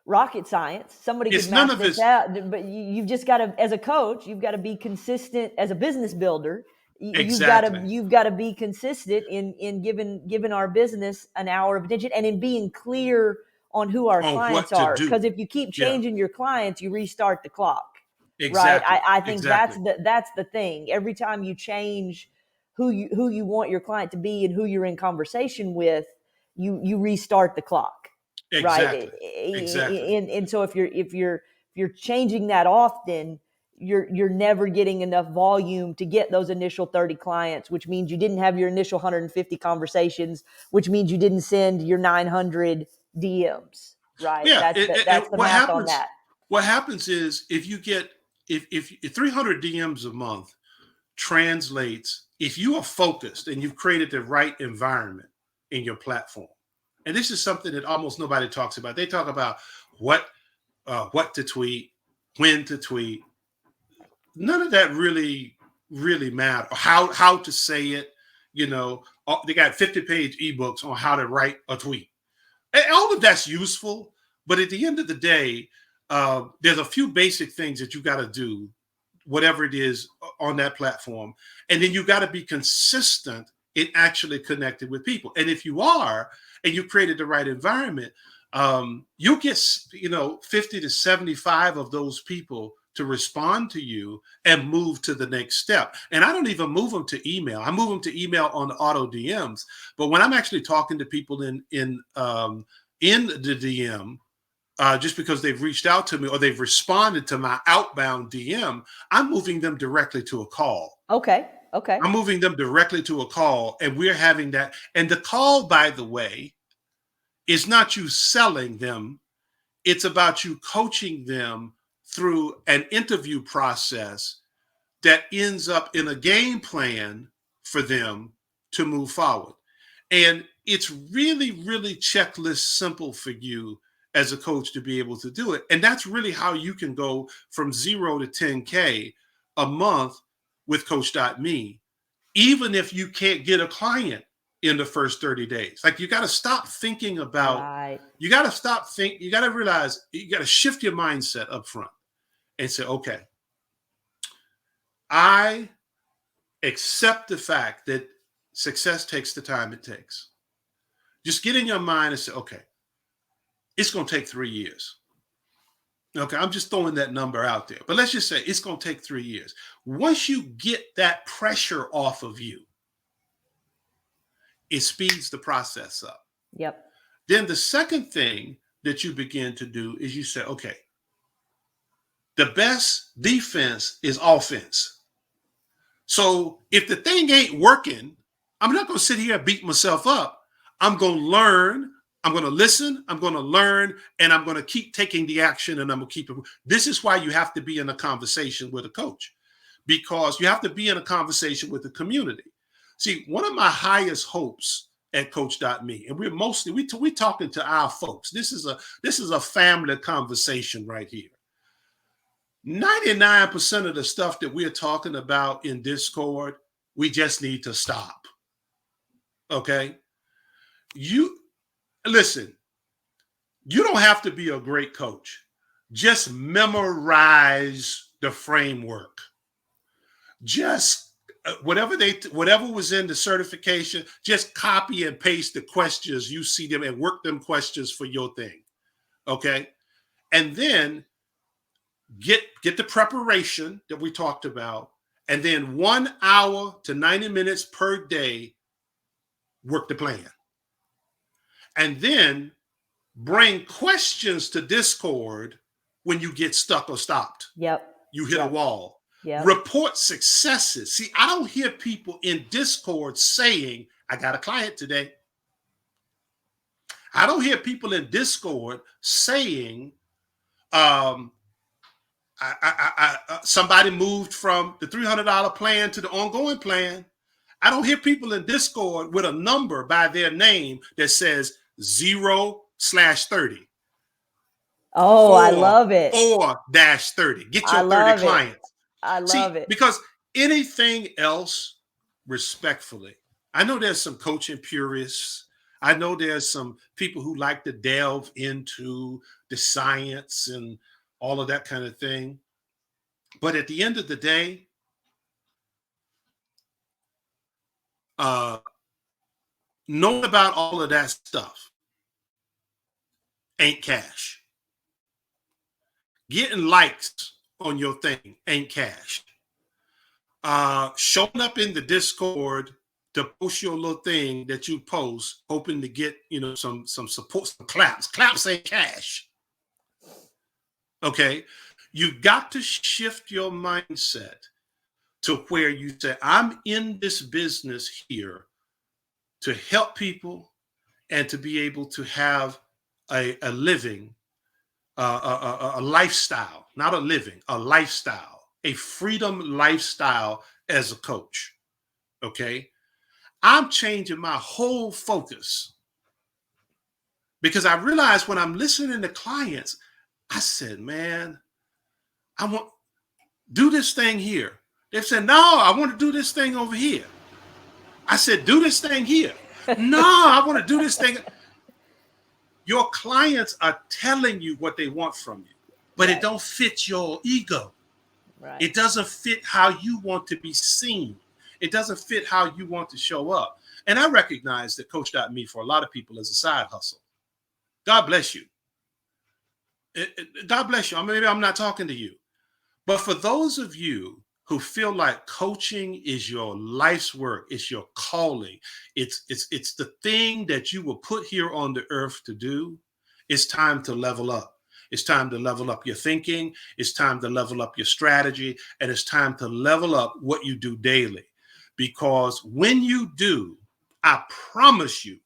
[SPEAKER 1] rocket science. Somebody could
[SPEAKER 2] It's none
[SPEAKER 1] map
[SPEAKER 2] of
[SPEAKER 1] this
[SPEAKER 2] his.
[SPEAKER 1] out, but you've just got to, as a coach, you've got to be consistent. As a business builder,
[SPEAKER 2] Exactly.
[SPEAKER 1] you've got to be consistent in giving our business an hour of attention, and in being clear on who our
[SPEAKER 2] On
[SPEAKER 1] clients
[SPEAKER 2] what to
[SPEAKER 1] are.
[SPEAKER 2] do.
[SPEAKER 1] Because if you keep
[SPEAKER 2] Yeah,
[SPEAKER 1] changing your clients, you restart the clock. Right?
[SPEAKER 2] exactly.
[SPEAKER 1] I think
[SPEAKER 2] Exactly.
[SPEAKER 1] that's the thing. Every time you change who you want your client to be and who you're in conversation with, you restart the clock. Right?
[SPEAKER 2] Exactly. Exactly.
[SPEAKER 1] And so if you're changing that often, you're never getting enough volume to get those initial 30 clients, which means you didn't have your initial 150 conversations, which means you didn't send your 900 DMs. Right?
[SPEAKER 2] Yeah.
[SPEAKER 1] That's the
[SPEAKER 2] What
[SPEAKER 1] math on
[SPEAKER 2] happens?
[SPEAKER 1] that.
[SPEAKER 2] What happens is if you get if 300 DMs a month translates, if you are focused and you've created the right environment in your platform, and this is something that almost nobody talks about. They talk about what to tweet, when to tweet. None of that really matter. How to say it. They got 50-page ebooks on how to write a tweet. And all of that's useful, but at the end of the day, there's a few basic things that you got to do, whatever it is on that platform, and then you got to be consistent in actually connecting with people. And if you are, and you created the right environment, you'll get 50 to 75 of those people to respond to you and move to the next step. And I don't even move them to email. I move them to email on the auto DMs. But when I'm actually talking to people in the DM, just because they've reached out to me or they've responded to my outbound DM, I'm moving them directly to a call.
[SPEAKER 1] Okay.
[SPEAKER 2] I'm moving them directly to a call, and we're having that. And the call, by the way, is not you selling them. It's about you coaching them through an interview process that ends up in a game plan for them to move forward. And it's really, really checklist simple for you as a coach to be able to do it. And that's really how you can go from 0 to 10K a month with Coach.me, even if you can't get a client in the first 30 days. Like, you got to stop thinking about,
[SPEAKER 1] Right.
[SPEAKER 2] you got to realize, you got to shift your mindset up front and say, okay, I accept the fact that success takes the time it takes. Just get in your mind and say, okay, it's going to take 3 years. Okay, I'm just throwing that number out there. But let's just say it's going to take 3 years. Once you get that pressure off of you, it speeds the process up.
[SPEAKER 1] Yep.
[SPEAKER 2] Then the second thing that you begin to do is you say, okay, the best defense is offense. So if the thing ain't working, I'm not going to sit here and beat myself up. I'm going to learn. I'm going to listen. I'm going to learn, and I'm going to keep taking the action, and I'm going to keep it. This is why you have to be in a conversation with a coach, because you have to be in a conversation with the community. See, one of my highest hopes at Coach.me, and we're talking to our folks. This is a family conversation right here. 99% of the stuff that we're talking about in Discord, we just need to stop. Okay? You listen, you don't have to be a great coach. Just memorize the framework. Just whatever was in the certification, just copy and paste the questions, you see them, and work them questions for your thing. Okay? And then get the preparation that we talked about, and then 1 hour to 90 minutes per day, work the plan. And then bring questions to Discord when you get stuck or stopped.
[SPEAKER 1] Yep.
[SPEAKER 2] You hit a wall.
[SPEAKER 1] Yep.
[SPEAKER 2] Report successes. See, I don't hear people in Discord saying, I got a client today. I don't hear people in Discord saying, somebody moved from the $300 plan to the ongoing plan. I don't hear people in Discord with a number by their name that says 0/30.
[SPEAKER 1] Oh, I love it.
[SPEAKER 2] 4-30. Get your 30 clients.
[SPEAKER 1] I love it.
[SPEAKER 2] Because anything else respectfully, I know there's some coaching purists. I know there's some people who like to delve into the science and all of that kind of thing. But at the end of the day, uh, knowing about all of that stuff ain't cash. Getting likes on your thing ain't cash. Showing up in the Discord to post your little thing that you post, hoping to get some support, some claps. Claps ain't cash. Okay, you've got to shift your mindset to where you say, I'm in this business here to help people and to be able to have a living, a lifestyle, not a living, a lifestyle, a freedom lifestyle as a coach. Okay. I'm changing my whole focus because I realized when I'm listening to clients, I said, man, I want do this thing here. They said, no, I want to do this thing over here. I said, do this thing here. No, I want to do this thing. Your clients are telling you what they want from you, but
[SPEAKER 1] Right.
[SPEAKER 2] it don't fit your ego.
[SPEAKER 1] Right.
[SPEAKER 2] It doesn't fit how you want to be seen. It doesn't fit how you want to show up. And I recognize that Coach.me for a lot of people is a side hustle. God bless you. God bless you. I mean, maybe I'm not talking to you. But for those of you who feel like coaching is your life's work, it's your calling, it's the thing that you were put here on the earth to do, it's time to level up. It's time to level up your thinking. It's time to level up your strategy. And it's time to level up what you do daily. Because when you do, I promise you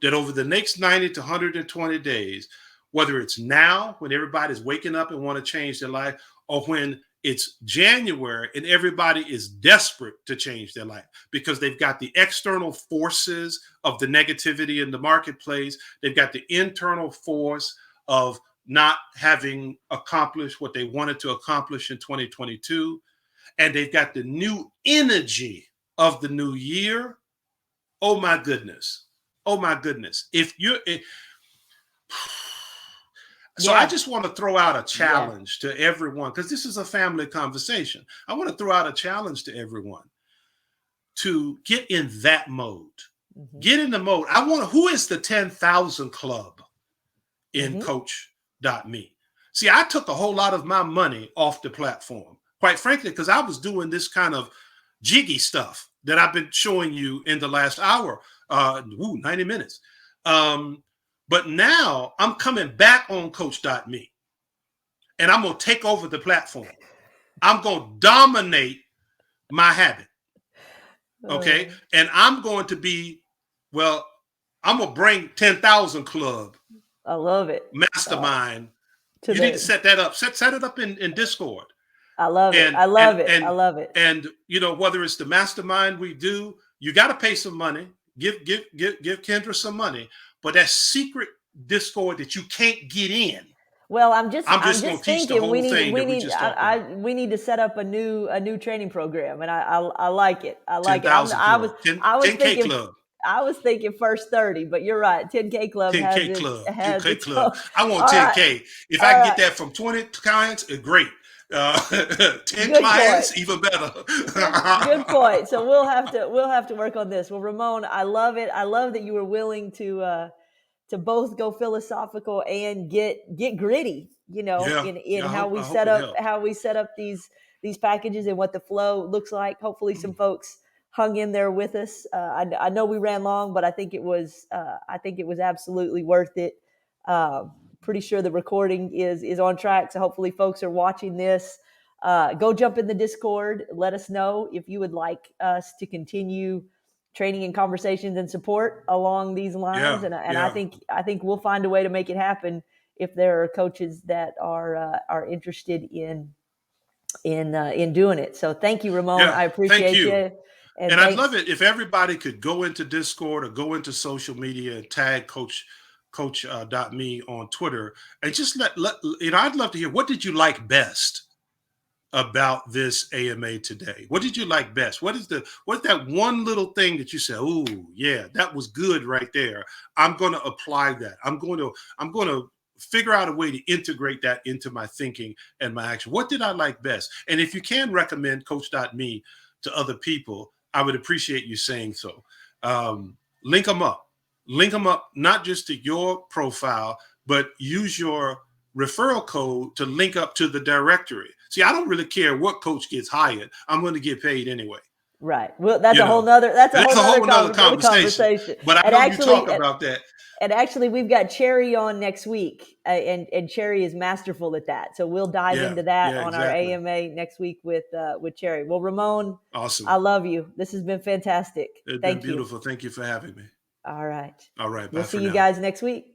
[SPEAKER 2] that over the next 90 to 120 days, whether it's now when everybody's waking up and want to change their life, or when it's January and everybody is desperate to change their life because they've got the external forces of the negativity in the marketplace. They've got the internal force of not having accomplished what they wanted to accomplish in 2022. And they've got the new energy of the new year. Oh my goodness. Oh my goodness. So I just want to throw out a challenge to everyone, because this is a family conversation. I want to throw out a challenge to everyone to get in that mode. Mm-hmm. Get in the mode. Who is the 10,000 club in Coach.me? See, I took a whole lot of my money off the platform, quite frankly, because I was doing this kind of jiggy stuff that I've been showing you in the last hour, 90 minutes. But now I'm coming back on Coach.me and I'm going to take over the platform. I'm going to dominate my habit. Okay. And I'm going to be, I'm going to bring 10,000 Club.
[SPEAKER 1] I love it.
[SPEAKER 2] Mastermind. You need to set that up. Set it up in Discord.
[SPEAKER 1] I love it. I love it. I love it.
[SPEAKER 2] And, whether it's the mastermind we do, you got to pay some money. Give Kendra some money. But that secret Discord that you can't get in.
[SPEAKER 1] Well, I'm just thinking we need to set up a new training program, and I like it. I like
[SPEAKER 2] 10,
[SPEAKER 1] it. I was
[SPEAKER 2] 10K
[SPEAKER 1] thinking
[SPEAKER 2] club.
[SPEAKER 1] I was thinking first 30, but you're right. 10K club
[SPEAKER 2] 10K club. 10K club. I want 10K. Right. If I can get that from 20 clients, great. 10 good clients, point. Even better.
[SPEAKER 1] Good point. So we'll have to work on this. Well, Ramon, I love it. I love that you were willing to both go philosophical and get gritty, in how we set up these packages and what the flow looks like. Hopefully some folks hung in there with us. I know we ran long, but I think it was absolutely worth it. Pretty sure the recording is on track. So hopefully folks are watching this. Go jump in the Discord. Let us know if you would like us to continue training and conversations and support along these lines. I think we'll find a way to make it happen if there are coaches that are interested in doing it. So thank you, Ramon. I appreciate you.
[SPEAKER 2] And I'd love it if everybody could go into Discord or go into social media and tag Coach.me on Twitter and just let I'd love to hear, what did you like best about this AMA today? What did you like best? What's that one little thing that you said, "Oh, yeah, that was good right there. I'm going to apply that. I'm going to figure out a way to integrate that into my thinking and my action." What did I like best? And if you can recommend Coach.me to other people, I would appreciate you saying so. Link them up. Link them up, not just to your profile, but use your referral code to link up to the directory. See, I don't really care what coach gets hired. I'm going to get paid anyway.
[SPEAKER 1] Right. Well, that's
[SPEAKER 2] You
[SPEAKER 1] a whole
[SPEAKER 2] know,
[SPEAKER 1] nother, that's a
[SPEAKER 2] that's
[SPEAKER 1] whole
[SPEAKER 2] a
[SPEAKER 1] nother
[SPEAKER 2] whole nother conversation.
[SPEAKER 1] conversation.
[SPEAKER 2] But I
[SPEAKER 1] And
[SPEAKER 2] know you talk
[SPEAKER 1] actually,
[SPEAKER 2] about that.
[SPEAKER 1] and actually, we've got Cherry on next week, and Cherry is masterful at that. So we'll dive
[SPEAKER 2] Yeah,
[SPEAKER 1] into that
[SPEAKER 2] yeah,
[SPEAKER 1] on our
[SPEAKER 2] exactly.
[SPEAKER 1] AMA next week with Cherry. Well, Ramon, I
[SPEAKER 2] Awesome.
[SPEAKER 1] love you. This has been fantastic.
[SPEAKER 2] It's been
[SPEAKER 1] Thank you.
[SPEAKER 2] beautiful. Thank you for having me.
[SPEAKER 1] All right.
[SPEAKER 2] All right.
[SPEAKER 1] We'll
[SPEAKER 2] Bye
[SPEAKER 1] see
[SPEAKER 2] for
[SPEAKER 1] you
[SPEAKER 2] now.
[SPEAKER 1] guys next week.